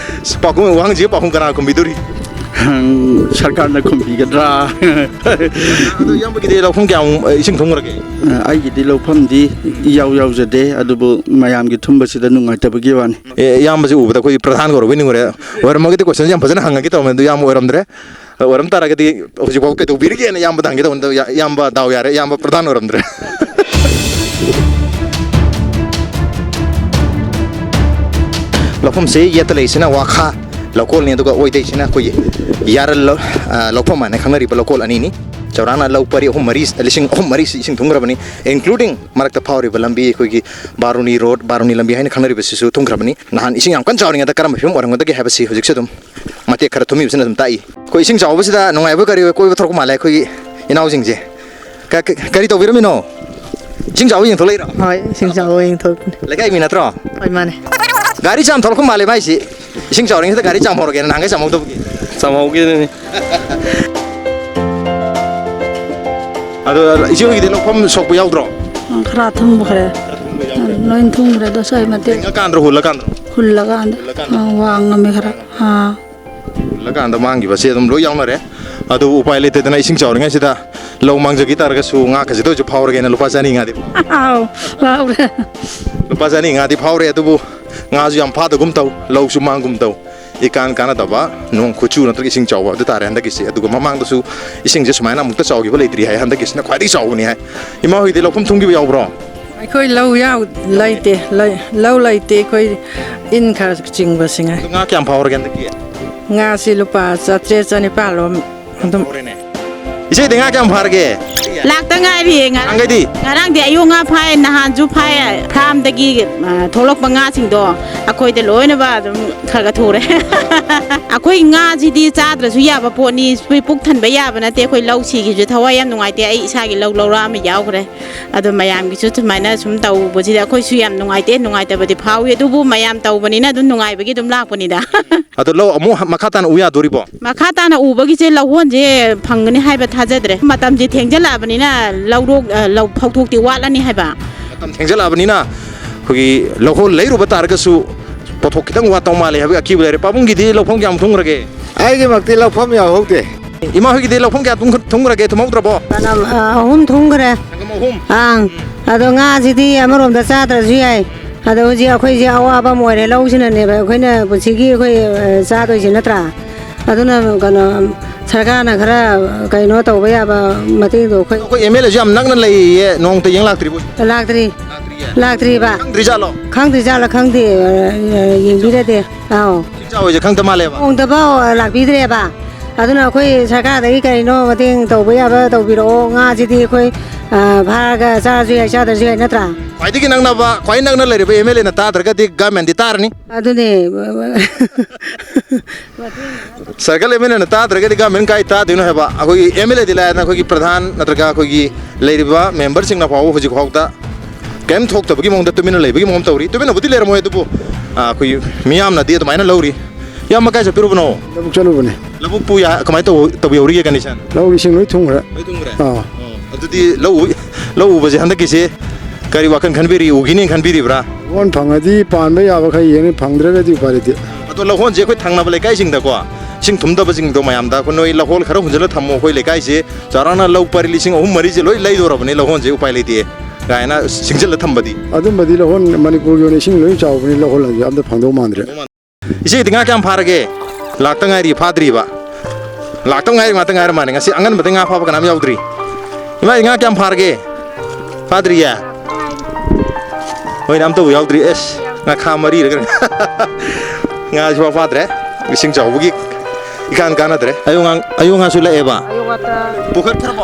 ꯄꯥꯎꯈꯨꯝ ꯋꯥꯍꯪꯁꯤꯒꯤ ꯄꯥꯎꯈꯨꯝ ꯀꯅꯥ ꯈꯨꯝꯕꯤꯗꯣꯔꯤ ꯁꯔꯀꯥꯔꯅ ꯈꯨꯝꯕꯤꯒꯗ꯭ꯔꯥ ꯑꯗꯣ ꯏꯌꯥꯝꯕꯒꯤꯗꯤ ꯂꯧꯐꯝ ꯀꯌꯥꯝ ꯏꯁꯤꯡ ꯊꯨꯝꯈ꯭ꯔꯒꯦ ꯑꯩꯒꯤꯗꯤ ꯂꯧꯐꯝꯗꯤ ꯌꯥꯎꯖꯗꯦ ꯑꯗꯨꯕꯨ ꯃꯌꯥꯝꯒꯤ ꯊꯨꯝꯕꯁꯤꯗ ꯅꯨꯡꯉꯥꯏꯇꯕꯒꯤ ꯋꯥꯅꯤ ꯏꯌꯥꯝꯕꯁꯤ ꯎꯕꯗ ꯑꯩꯈꯣꯏ ꯄ꯭ꯔꯙꯥꯟꯒ ꯑꯣꯏꯔꯕꯣꯏ ꯅꯤꯡꯉꯨꯔꯦ ꯑꯣꯏꯔꯝꯃꯒꯗꯤ ꯀ꯭ꯋꯦꯁꯟꯁꯦ ꯌꯥꯝ ꯐꯖꯅ ꯍꯪꯉꯒꯦ ꯇꯧꯕꯅꯤ ꯑꯗꯨ ꯏꯌꯥꯝꯕ ꯑꯣꯏꯔꯝꯗ꯭ꯔꯦ ꯑꯣꯏꯔꯝ ꯇꯥꯔꯒꯗꯤ ꯍꯧꯖꯤꯛꯐꯥꯎ ꯀꯩꯗꯧꯕꯤꯔꯤꯒꯦꯅ ꯏꯌꯥꯝꯕꯗ ꯍꯪꯒꯦ ꯇꯧꯕꯅꯤ ꯏꯌꯥꯝꯕ ꯗꯥꯎ ꯌꯥꯔꯦ ꯏꯌꯥꯝꯕ ꯄ꯭ꯔꯙꯥꯟ ꯑꯣꯏꯔꯝꯗ꯭ꯔꯦ ꯂꯧꯐꯝꯁꯦ ꯌꯦꯠꯇ ꯂꯩꯔꯤꯁꯤꯅ ꯋꯥꯈꯥ ꯂꯧꯀꯣꯜꯅꯤ ꯑꯗꯨꯒ ꯑꯣꯏꯗꯩꯁꯤꯅ ꯑꯩꯈꯣꯏꯒꯤ ꯌꯥꯔꯜ ꯂꯧꯐꯝ ꯍꯥꯏꯅ ꯈꯪꯅꯔꯤꯕ ꯂꯧꯀꯣꯜ ꯑꯅꯤꯅꯤ ꯆꯧꯔꯥꯛꯅ ꯂꯧ ꯄꯔꯤ 3,000-4,000 ꯏꯁꯤꯡ ꯊꯨꯝꯈ꯭ꯔꯕꯅꯤ ꯏꯟꯀ꯭ꯂꯨꯗꯤꯡ ꯃꯔꯛꯇ ꯐꯥꯎꯔꯤꯕ ꯂꯝꯕꯤ ꯑꯩꯈꯣꯏꯒꯤ ꯕꯥꯔꯨꯅꯤ ꯔꯣꯗ ꯕꯥꯔꯨꯅꯤ ꯂꯝꯕꯤ ꯍꯥꯏꯅ ꯈꯪꯅꯔꯤꯕꯁꯤꯁꯨ ꯊꯨꯝꯈ꯭ꯔꯕꯅꯤ ꯅꯍꯥꯟ ꯏꯁꯤꯡ ꯌꯥꯝ ꯀꯟꯅ ꯆꯥꯎꯔꯤꯉꯩꯗ ꯀꯔꯝꯕ ꯐꯤꯕꯝ ꯑꯣꯏꯔꯝꯒꯗꯒꯦ ꯍꯥꯏꯕꯁꯤ ꯍꯧꯖꯤꯛꯁꯨ ꯑꯗꯨꯝ ꯃꯇꯦꯛ ꯈꯔ ꯊꯨꯝꯃꯤꯕꯁꯤꯅ ꯑꯗꯨꯝ ꯇꯥꯛꯏ ꯑꯩꯈꯣꯏ ꯏꯁꯤꯡ ꯆꯥꯎꯕꯁꯤda ꯅꯨꯡꯉꯥꯏꯕ ꯀꯔꯤ ꯀꯣꯏꯕ ꯊꯣꯔꯛꯄ ꯃꯥꯜꯂꯦ ꯑꯩꯈꯣꯏꯒꯤ ꯏꯅꯥꯎꯁꯤꯡꯁꯦ ꯀꯔꯤ ꯇꯧꯕꯤꯔꯝꯃꯤꯅꯣ ꯏꯁꯤꯡ ꯆꯥꯎꯕ ꯌꯦꯡꯊꯣꯛꯂꯛꯏꯔꯣ ꯍꯣꯏ ꯏꯁꯤꯡ ꯆꯥꯎꯕ ꯌꯦꯡꯊꯣꯛꯄꯅꯤ ꯂꯩꯀꯥꯏ ꯃꯤ ꯅꯠꯇ꯭ꯔꯣ ꯍꯣꯏ ꯃꯥꯅꯦ ꯒꯥꯔꯤ ꯆꯥꯝ ꯊꯣꯛꯂꯛꯄ ꯃꯥꯜꯂꯦ ꯃꯥꯏꯁꯤ ꯏꯁꯤꯡ ꯆꯥꯎꯔꯤꯉꯩꯗ ꯒꯥꯔꯤ ꯆꯥꯝꯍꯧꯔꯒꯦꯅ ꯅꯍꯥꯟꯒꯩ ꯆꯥꯝꯍꯧꯗꯕꯒꯤ ꯆꯥꯝꯍꯧꯒꯦꯗꯅꯤ ꯑꯗꯣ ꯏꯆꯦ ꯍꯣꯏꯒꯤꯗꯤ ꯂꯧꯐꯝ ꯁꯣꯛꯄ ꯌꯥꯎꯗ꯭ꯔꯣ ꯈꯔ ꯊꯨꯝꯈ꯭ꯔꯦ ꯂꯣꯏ ꯊꯨꯝꯈ꯭ꯔꯦ ꯑꯗꯣ ꯁ꯭ꯋꯥꯏ ꯃꯇꯦꯛ ꯀꯥꯟꯗ꯭ꯔꯣ ꯍꯨꯜꯂꯀꯥꯟꯗ꯭ꯔꯣ ꯍꯨꯜꯂꯀꯥꯟꯗ ꯋꯥꯡꯉꯝꯃꯦ ꯈꯔ ꯍꯨꯜꯂꯀꯥꯟꯗ ꯃꯥꯡꯈꯤꯕꯁꯦ ꯑꯗꯨꯝ ꯂꯣꯏ ꯌꯥꯎꯅꯔꯦ ꯑꯗꯨꯕꯨ ꯎꯄꯥꯏ ꯂꯩꯇꯗꯅ ꯏꯁꯤꯡ ꯆꯥꯎꯔꯤꯉꯩꯁꯤꯗ ꯂꯧ ꯃꯥꯡꯖꯈꯤ ꯇꯥꯔꯒꯁꯨ ꯉꯥ ꯈꯖꯤꯛꯇ ꯑꯣꯏꯁꯨ ꯐꯥꯎꯔꯒꯦꯅ ꯂꯨꯄꯥ 200 ꯉꯥꯗꯤ ꯐꯥꯎꯔꯦ ꯂꯨꯄꯥ 200 ꯉꯥꯗꯤ ꯐꯥꯎꯔꯦ ꯑꯗꯨꯕꯨ ꯉꯥꯁꯨ ꯌꯥꯝ ꯐꯥꯗꯒꯨꯝ ꯇꯧ ꯂꯧꯁꯨ ꯃꯥꯡꯒꯨꯝ ꯇꯧ ꯀꯥꯟꯅꯗꯕ ꯅꯣꯡ ꯈꯨꯆꯨ ꯅꯠꯇ꯭ꯔꯒ ꯏꯁꯤꯡ ꯆꯥꯎꯕ ꯑꯗꯨ ꯇꯥꯔꯦ ꯍꯟꯗꯛꯀꯤꯁꯤ ꯑꯗꯨꯒ ꯃꯃꯥꯡꯗꯁꯨ ꯏꯁꯤꯡꯁꯦ ꯁꯨꯃꯥꯏꯅ ꯑꯃꯨꯛꯇ ꯆꯥꯎꯈꯤꯕ ꯂꯩꯇ꯭ꯔꯤ ꯍꯥꯏ ꯍꯟꯗꯛꯀꯤꯁꯤꯅ ꯈ꯭ꯋꯥꯏꯗꯒꯤ ꯆꯥꯎꯕꯅꯤ ꯍꯥꯏ ꯏꯃꯥ ꯍꯣꯏꯗꯤ ꯂꯧꯐꯝ ꯊꯨꯝꯈꯤꯕ ꯌꯥꯎꯕ꯭ꯔꯣ ꯑꯩꯈꯣꯏ ꯂꯧ ꯂꯩꯇꯦ ꯂꯧ ꯂꯩꯇꯦ ꯑꯩꯈꯣই ꯏꯟ ꯈꯔ ꯆꯤꯡꯕꯁꯤꯡꯉꯥꯏ ꯉꯥ ꯀꯌꯥꯝ ꯐꯥꯎꯔꯒꯦ ꯍꯟꯗꯛꯀꯤ ꯉꯥꯁꯤ ꯂꯨꯄꯥ 300-4,000 ꯂꯣꯝ ꯑꯗꯨꯝ ꯏꯆꯦꯗꯤ ꯉꯥ ꯀꯌꯥꯝ ꯐꯥꯔꯒꯦ ꯂꯥꯛꯇ ꯉꯥꯏꯔꯤꯌꯦ ꯉꯔꯥꯡꯒꯩꯗꯤ ꯉꯔꯥꯡꯗꯤ ꯑꯌꯨꯛ ꯉꯥ ꯐꯥꯏ ꯅꯍꯥꯟꯁꯨ ꯐꯥꯏ ꯐꯥꯔꯝꯗꯒꯤ ꯊꯣꯛꯂꯛꯄ ꯉꯥꯁꯤꯡꯗꯣ ꯑꯩꯈꯣꯏꯗ ꯂꯣꯏꯅꯕ ꯑꯗꯨꯝ ꯈꯔ ꯊꯨꯔꯦ ꯑꯩꯈꯣꯏ ꯉꯥꯁꯤꯗꯤ ꯆꯥꯗ꯭ꯔꯁꯨ ꯌꯥꯕ ꯄꯣꯠꯅꯤ ꯄꯨꯛ ꯊꯟꯕ ꯌꯥꯕ ꯅꯠꯇꯦ ꯑꯩꯈꯣꯏ ꯂꯧ ꯁꯤꯒꯤꯁꯨ ꯊꯋꯥꯏ ꯌꯥꯝ ꯅꯨꯡꯉꯥꯏꯇꯦ ꯑꯩ ꯏꯁꯥꯒꯤ ꯂꯧꯔꯥ ꯑꯃ ꯌꯥꯎꯈ꯭ꯔꯦ ꯑꯗꯣ ꯃꯌꯥꯝꯒꯤꯁꯨ ꯁꯨꯃꯥꯏꯅ ꯁꯨꯝ ꯇꯧꯕꯁꯤꯗ ꯑꯩꯈꯣꯏꯁꯨ ꯌꯥꯝ ꯅꯨꯡꯉꯥꯏꯇꯦ ꯅꯨꯡꯉꯥꯏꯇꯕꯗꯤ ꯐꯥꯎꯏ ꯑꯗꯨꯕꯨ ꯃꯌꯥꯝ ꯇꯧꯕꯅꯤꯅ ꯑꯗꯨꯝ ꯅꯨꯡꯉꯥꯏꯕꯒꯤ ꯑꯗꯨꯝ ꯂꯥꯛꯄꯅꯤꯗ ꯑꯗꯣ ꯂꯧ ꯑꯃꯨꯛ ꯃꯈꯥ ꯇꯥꯅ ꯎ ꯌꯥꯗꯣꯔꯤꯕꯣ ꯃꯈꯥ ꯇꯥꯅ ꯎꯕꯒꯤꯁꯦ ꯂꯧꯍꯣꯟꯁꯦ ꯐꯪꯒꯅꯤ ꯍꯥꯏꯕ ꯊꯥꯖꯗ꯭ꯔꯦ ꯃꯇꯝꯁꯦ ꯊꯦꯡꯖꯜꯂꯛꯑꯕꯅꯤꯅ ꯂꯧ ꯐꯧꯊꯣꯛꯇꯤ ꯋꯥꯠꯂꯅꯤ ꯍꯥꯏꯕ ꯃꯇꯝ ꯊꯦꯡꯖꯜꯂꯛꯑꯕꯅꯤꯅ ꯑꯩꯈꯣꯏꯒꯤ ꯂꯧꯍꯣꯟ ꯂꯩꯔꯨꯕ ꯇꯥꯔꯒꯁꯨ ꯄꯣꯠꯊꯣꯛ ꯈꯤꯇꯪ ꯋꯥꯠꯇꯧ ꯃꯥꯜꯂꯦ ꯍꯥꯏꯕꯒꯤ ꯑꯀꯤꯕ ꯂꯩꯔꯦ ꯄꯥꯕꯨꯡꯒꯤꯗꯤ ꯂꯧꯐꯝ ꯀꯌꯥꯝ ꯊꯨꯡꯈ꯭ꯔꯒꯦ ꯑꯩꯒꯤꯃꯛꯇꯤ ꯂꯧꯐꯝ ꯌꯥꯎꯍꯧꯗꯦ ꯏꯃꯥ ꯍꯣꯏꯒꯤꯗꯤ ꯂꯧꯐꯝ ꯀꯌꯥ ꯊꯨꯡꯈ꯭ꯔꯒꯦ ꯊꯨꯝꯍꯧꯗ꯭ꯔꯕꯣ ꯑꯍꯨꯝ ꯊꯨꯝꯈ꯭ꯔꯦ ꯑꯗꯣ ꯉꯥꯁꯤꯗꯤ ꯑꯃꯔꯣꯝꯗ ꯆꯥꯗ꯭ꯔꯁꯨ ꯌꯥꯏ ꯑꯗꯣ ꯍꯧꯖꯤꯛ ꯑꯩꯈꯣꯏꯁꯦ ꯑꯋꯥꯕ ꯑꯃ ꯑꯣꯏꯔꯦ ꯂꯧꯁꯤꯅꯅꯦꯕ ꯑꯩꯈꯣꯏꯅ ꯄꯨꯟꯁꯤꯒꯤ ꯑꯩꯈꯣꯏ ꯆꯥꯗꯣꯏꯁꯤ ꯅꯠꯇ꯭ꯔꯥ ꯑꯗꯨꯅ ꯀꯩꯅꯣ ꯁꯔꯀꯥꯔꯅ ꯈꯔ ꯀꯩꯅꯣ ꯇꯧꯕ ꯌꯥꯕ ꯃꯇꯦꯡꯗꯣ ꯑꯩꯈꯣꯏ MLAꯁꯨ ꯌꯥꯝ ꯅꯛꯅ ꯂꯩꯌꯦ ꯅꯣꯡꯇ ꯌꯦꯡ ꯂꯥꯛꯇ꯭ꯔꯤꯕꯣ ꯂꯥꯛꯇ꯭ꯔꯤꯕ ꯈꯪꯗ꯭ꯔꯤꯖꯥꯠꯂꯣ ꯈꯪꯗꯦ ꯌꯦꯡꯕꯤꯔꯗꯦ ꯏꯁꯤꯡ ꯆꯥꯎꯕꯁꯦ ꯈꯪꯗ ꯃꯥꯜꯂꯦꯕ ꯅꯣꯡꯇꯐꯥꯎ ꯂꯥꯛꯄꯤꯗ꯭ꯔꯦꯕ ꯑꯗꯨꯅ ꯑꯩꯈꯣꯏ ꯁꯔꯀꯥꯔꯗꯒꯤ ꯀꯔꯤꯅꯣ ꯃꯇꯦꯡ ꯇꯧꯕ ꯌꯥꯕ ꯇꯧꯕꯤꯔꯛꯑꯣ ꯉꯥꯁꯤꯗꯤ ꯑꯩꯈꯣꯏ ꯐꯥꯔꯒ ꯆꯥꯔꯁꯨ ꯌꯥꯏ ꯆꯥꯗ꯭ꯔꯁꯨ ꯌꯥꯏ ꯅꯠꯇ꯭ꯔꯥ ꯈ꯭ꯋꯥꯏꯗꯒꯤ ꯅꯛꯅꯕ ꯈ꯭ꯋꯥꯏ ꯅꯛꯅ ꯂꯩꯔꯤꯕ MLAꯅ ꯇꯥꯗ꯭ꯔꯒꯗꯤ ꯒꯃꯦꯟꯗꯤ ꯇꯥꯔꯅꯤ ꯑꯗꯨꯅꯦ ꯁꯔꯀꯜ MLAꯅ ꯇꯥꯗ꯭ꯔꯒꯗꯤ ꯒꯃꯦꯟ ꯀꯥꯏ ꯇꯥꯗꯣꯏꯅꯣ ꯍꯥꯏꯕ ꯑꯩꯈꯣꯏꯒꯤ MLAꯗꯤ ꯂꯥꯏꯔꯅ ꯑꯩꯈꯣꯏꯒꯤ ꯄ꯭ꯔꯙꯥꯟ ꯅꯠꯇ꯭ꯔꯒ ꯑꯩꯈꯣꯏꯒꯤ ꯂꯩꯔꯤꯕ ꯃꯦꯝꯕꯔꯁꯤꯡꯅ ꯐꯥꯎꯕ ꯍꯧꯖꯤꯛ ꯐꯥꯎꯗ ꯀꯩꯝ ꯊꯣꯛꯇꯕꯒꯤ ꯃꯑꯣꯡꯗ ꯇꯨꯃꯤꯟꯅ ꯂꯩꯕꯒꯤ ꯃꯑꯣꯡ ꯇꯧꯔꯤ ꯇꯨꯃꯤꯟꯅꯕꯨꯗꯤ ꯂꯩꯔꯝꯃꯣꯏ ꯑꯗꯨꯕꯨ ꯑꯩꯈꯣꯏ ꯃꯤꯌꯥꯝꯅꯗꯤ ꯑꯗꯨꯃꯥꯏꯅ ꯂꯧꯔꯤ ꯌꯥꯝ ꯀꯥꯏ ꯆꯠꯄꯤꯔꯨꯕꯅꯣ ꯂꯧꯕꯨꯛ ꯆꯠꯂꯨꯕꯅꯦ ꯂꯧꯕꯨꯛꯄꯨ ꯀꯃꯥꯏꯅ ꯇꯧꯕꯤꯍꯧꯔꯤꯒꯦ ꯀꯟꯗꯤꯁꯟ ꯂꯧ ꯏꯁꯤꯡ ꯂꯣꯏ ꯊꯨꯝꯈ꯭ꯔꯦ ꯑꯗꯨꯗꯤ ꯂꯧ ꯎꯕꯁꯦ ꯍꯟꯗꯛꯀꯤꯁꯦ ꯀꯔꯤ ꯋꯥꯈꯜ ꯈꯟꯕꯤꯔꯤ ꯎꯈꯤꯅꯤ ꯈꯟꯕꯤꯔꯤꯕ꯭ꯔꯥ ꯂꯧꯍꯣꯟ ꯐꯪꯉꯗꯤ ꯄꯥꯟꯕ ꯌꯥꯕ ꯈꯔ ꯌꯦꯡꯉꯤ ꯐꯪꯗ꯭ꯔꯒꯗꯤ ꯎꯄꯥꯏ ꯂꯩꯇꯦ ꯑꯗꯣ ꯂꯧꯍꯣꯟꯁꯦ ꯑꯩꯈꯣꯏ ꯊꯪꯅꯕ ꯂꯩꯀꯥꯏꯁꯤꯡꯗꯀꯣ ꯏꯁꯤꯡ ꯊꯨꯝꯗꯕꯁꯤꯡꯗꯣ ꯃꯌꯥꯝꯗ ꯑꯩꯈꯣꯏ ꯅꯣꯏ ꯂꯧꯍꯣꯜ ꯈꯔ ꯍꯨꯟꯖꯤꯜꯂ ꯊꯝꯃꯣ ꯑꯩꯈꯣꯏ ꯂꯩꯀꯥꯏꯁꯦ ꯆꯥꯎꯔꯥꯛꯅ ꯂꯧ ꯄꯔꯤ 3,000-4,000 ꯂꯣꯏ ꯂꯩꯗꯧꯔꯕꯅꯤ ꯂꯧꯍꯣꯟꯁꯦ ꯎꯄꯥꯏ ꯂꯩꯇꯦ ꯀꯥꯏꯅ ꯁꯤꯡꯖꯤꯜꯂ ꯊꯝꯕꯗꯤ ꯑꯗꯨꯝꯕꯗꯤ ꯂꯧꯍꯣꯟ ꯃꯅꯤꯄꯨꯔꯒꯤ ꯑꯣꯏꯅ ꯏꯁꯤꯡ ꯂꯣꯏ ꯆꯥꯎꯕꯅꯤ ꯂꯧꯍꯣꯟ ꯑꯝꯇ ꯐꯪꯗꯧ ꯃꯥꯟꯗ꯭ꯔꯦ ꯏꯆꯦꯗꯤ ꯉꯥ ꯀꯌꯥꯝ ꯐꯥꯔꯒꯦ ꯂꯥꯛꯇ ꯉꯥꯏꯔꯤ ꯐꯥꯗ꯭ꯔꯤꯕ ꯂꯥꯛꯇ ꯉꯥꯏꯔꯤ ꯉꯥꯛꯇ ꯉꯥꯏꯔ ꯃꯥꯅꯦ ꯉꯁꯤ ꯑꯉꯟꯕꯗ ꯉꯥ ꯐꯥꯕ ꯀꯅꯥꯝ ꯌꯥꯎꯗ꯭ꯔꯤ 이마 ꯉꯥ ꯀꯌꯥꯝ ꯐꯥꯔꯒꯦ ꯐꯥꯗ꯭ꯔꯤꯌꯦ ꯍꯣꯏ ꯑꯝꯇꯕꯨ ꯌꯥꯎꯗ꯭ꯔꯤ ꯑꯦꯁ ꯉꯥꯈꯥ ꯃꯔꯤꯔ ꯉꯥꯁꯨ ꯐꯥꯗ꯭ꯔꯦ ꯏꯁꯤꯡ ꯆꯥꯎꯕꯒꯤ 이간 까나드래 아용아수 레에바 부커트라보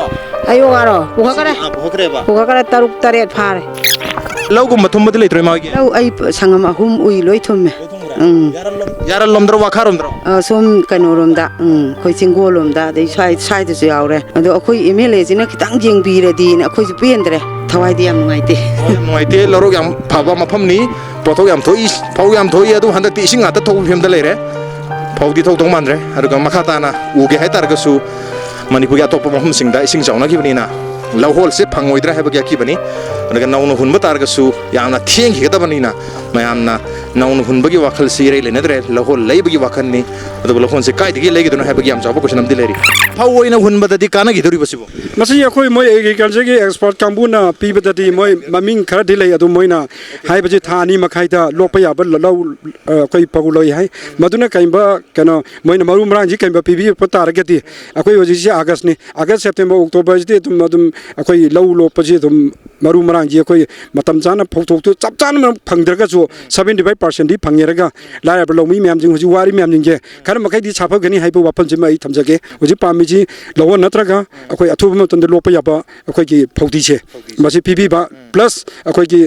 아용아로 부커그래 부커트레바 부커그래 따룩 따렛 파래 라우고 마톰바들 레트레 마게 라우 아이 상암 훔 우이 로이 톰메 야랄롬드로 와카롬드로 좀 그노롬다 거의 친구롬다 내 사이드서 야오래 근데 거의 이메일에지는 기당 쟁비래디 거기서 비엔드래 타와이디 양 나이티 나이티 러로 양 바바 마팜니 보토 양 토이 파우 양 토이에도 한dak 티 싱 아따 토고 켐다 레레 파우디 토고 동만드레 아르가 마카타나 우게 하이타르가수 마니푸기 아토파 마팜싱다 이싱 자우나기브니나 lauholse phangoidra heba kya kibani anaga naunu hunba targasu yamna thieng higadabanina mayamna naunu hunbagi wakhal sire lenadre lahol leibagi wakhanni adu lahon se kai digi legiduna heba yam jawba question amdi leri phawoina hunba dadi kana giduri basibo masi akhoi moi agriculture gi export kambuna pibadadi moi maming khara dilai adu moina haibaji thani makhaida lokpa yaba lau koi paguloi hai maduna kaimba kano moina maru marang ji kaimba pibi pataragati akhoi hoji si august ni august september october ji madum akhoi lau lokpa ji dum maru marang ji akhoi matam jana phokthok tu chap chan phangdraga ju 75% di phangeraga lai ba lomi myam jing hoji wari myam jing je khar makai di chapa gani haiba wapal ji mai thamjage hoji pami ji law natraga akhoi athuba matam de lokpa yaba akhoi gi phokti che masi pibi ba plus akhoi gi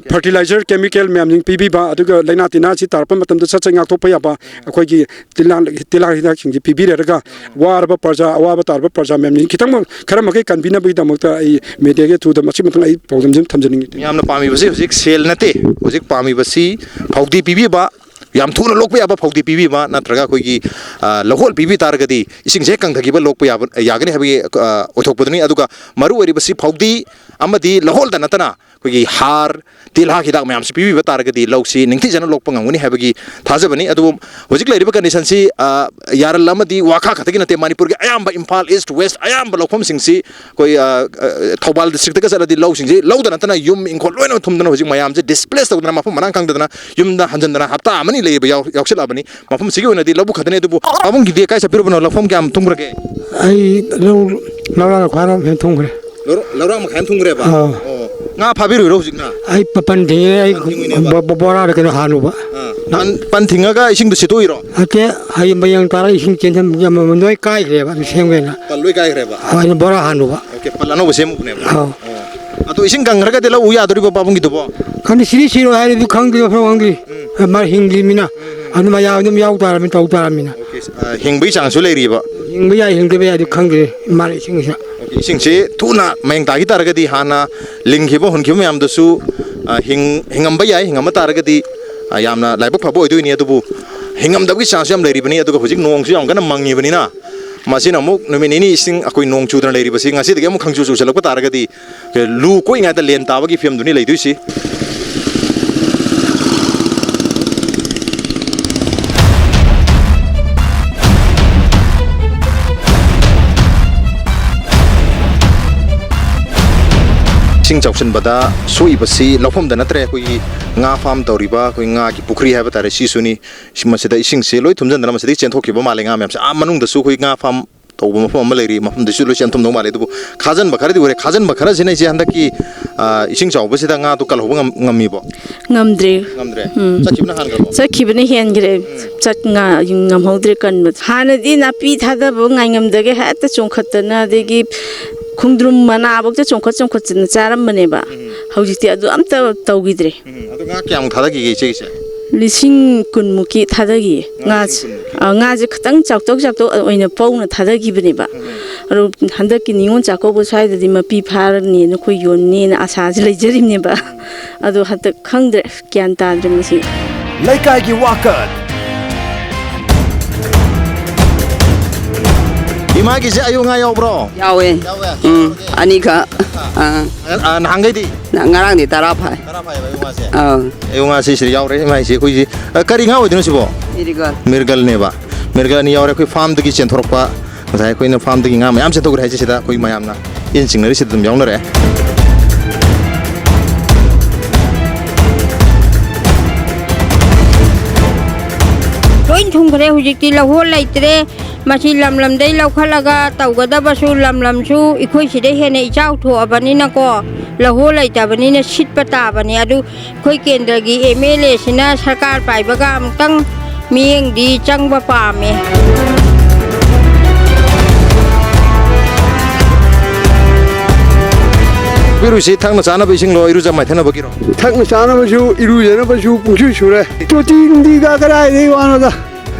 fertilizer chemical myam jing pibi ba aduga laina tina si tarpa matam de sachang ngak thopa yaba akhoi gi tilang hida sing ji pibi raga war ba parja awa ba tarpa parja myam jing kitang khara makai kanbina bi damakta ai medege thu da masi matang ai problem jim thamjaning yamna pami basi hojik sel nate hojik pami basi phokti pibi ba yam thuna lokpa yaba phokti pibi ba natraga koi gi lahol pibi targadi ising je kang thagi ba lokpa yaba yagani habi othokpudani aduga maru ori basi phokti amadi lahol da natana koi gi har tilha hidak mayam si pibi ba targadi lawsi ningthi jana lokpa nganguni habagi thajabani adu hojik leriba condition si yaral amadi waka khatagi nate manipur gi ayamba imphal east west ayamba lokhom singsi koi thobal district ga saladi law singsi law da natana yum inkhol loina thumdana hojik mayam je displace tawdana mafum manang kangdana yumda hanjandana hapta amani leiba yauksilabani mafum sigi onadi labu khadane dubu abung gi de kai sapiro bano lokhom kyam thumgrage ai laura khwaram hen thungre laura ma khan thungre ba nga phabiru ro hojikna ai papan de ai bora de kena hanu ba pan thinga ga ising du situiro ate ai mayang tara ising chentham yam noi kai re ba sengwena paloi kai re ba ai bora hanu ba okay palano bo sem ne ba ato ising gangraga de la uya dori ba babung gi dubo kan siri ai du khang de phang gi mar hingli mina anu ma ya dum yaw tara min taw tara mina okay hingbi chang su leri ba hingbi ya hingde ba du khang de mar ising sa ising che tuna mayang tagi taragadi hana linghibo hunkhibo yam dasu hingamba yai hingama taragadi yamna laibok phabo oidoi adubu hingam dabgi chance yam leri bani aduga hojik nong su yam kana mangi bani na masina amuk nomini ni ising akoi nong chudra leri basi ngasi dege amuk khangchu chu chalak taragadi lu koi nga ta len tabagi film duni leidui si sing chauchin bada soi basi lofom da natre koi nga farm toriba koi nga ki pukri ha batare si suni simasida ising se loi thumjan dana masidi chen thokiba male nga myam sa manung da su koi nga farm tawba mafam maleri mafam da su lo chen thum no male du khajan bakhara di ore khajan bakhara jene je handa ki ising chau basi da nga to kal hoba ngami bo ngamdre chakibna han gabo chakibna hen gre chak nga ngam hodre kan hana di na pi thada bo ngai ngam dage ha ta chongkhatna degi khungdrum mana abok chongkhat china charam bane ba hojiti adu amta tawgidre adu nga kyam thada gi ge che lising kunmuki thadagi nga je khatang chaktok oina pauna thadagi bane ba aro handaki ningon chako bo saida di mapi phar ni no khoi yon ni na asa ji leijarim ne ba adu hatak khangdre kyan ta dre masi Leikai gi Wakat ima gi je ayo nga yaw bro 야we 아니가 hangai di 나랑 니 따라 파 ayo nga se sri yaw re mai se koi ji kari nga odino sibo 이리가 mirgal ne ba ꯃꯦꯔꯒ ꯑꯅꯤ ꯌꯥꯎꯔꯦ ꯑꯩꯈꯣꯏ ꯐꯥꯔꯝꯗꯒꯤ ꯆꯦꯟꯊꯣꯔꯛꯄ ꯉꯁꯥꯏ ꯑꯩꯈꯣꯏꯅ ꯐꯥꯔꯝꯗꯒꯤ ꯉꯥ ꯃꯌꯥꯝ ꯆꯦꯟꯊꯣꯛꯈ꯭ꯔꯦ ꯍꯥꯏꯁꯦ ꯁꯤꯗ ꯑꯩꯈꯣꯏ ꯃꯌꯥꯝꯅ ꯏꯟ ꯆꯤꯡꯅꯔꯤꯁꯤꯗ ꯑꯗꯨꯝ ꯌꯥꯎꯅꯔꯦ ꯂꯣꯏ ꯊꯨꯡꯈ꯭ꯔꯦ ꯍꯧꯖꯤꯛꯇꯤ ꯂꯧꯍꯣꯜ ꯂꯩꯇ꯭ꯔꯦ ꯃꯁꯤ ꯂꯝꯗꯩ ꯂꯧꯈꯠꯂꯒ ꯇꯧꯒꯗꯕꯁꯨ ꯂꯝꯁꯨ ꯑꯩꯈꯣꯏ ꯁꯤꯗ ꯍꯦꯟꯅ ꯏꯆꯥꯎ ꯊꯣꯛꯑꯕꯅꯤꯅꯀꯣ ꯂꯧꯍꯣꯜ ꯂꯩꯇꯕꯅꯤꯅ ꯁꯤꯠꯄ ꯇꯥꯕꯅꯤ ꯑꯗꯨ ꯑꯩꯈꯣꯏ ꯀꯦꯟꯗ꯭ꯔꯒꯤ MLA ꯁꯤꯅ ꯁꯔꯀꯥꯔ ꯄꯥꯏꯕꯒ ꯑꯃꯨꯛꯇꯪ ꯃꯤꯠꯌꯦꯡꯗꯤ ꯆꯪꯕ ꯄꯥꯝꯃꯦ ꯏꯔꯨꯁꯤ ꯊꯛꯅ ꯆꯥꯅꯕ ꯏꯁꯤꯡꯂꯣ ꯏꯔꯨꯖ ꯃꯥꯏꯊꯅꯕꯒꯤꯔꯣ ꯊꯛꯅ ꯆꯥꯅꯕꯁꯨ ꯏꯔꯨꯖꯅꯕꯁꯨ ꯄꯨꯡꯁꯨ ꯁꯨꯔꯦ ꯇꯣꯇꯤ ꯅꯨꯡꯇꯤꯒ ꯀꯗꯥꯏꯗꯒꯤ ꯋꯥꯅꯣꯗ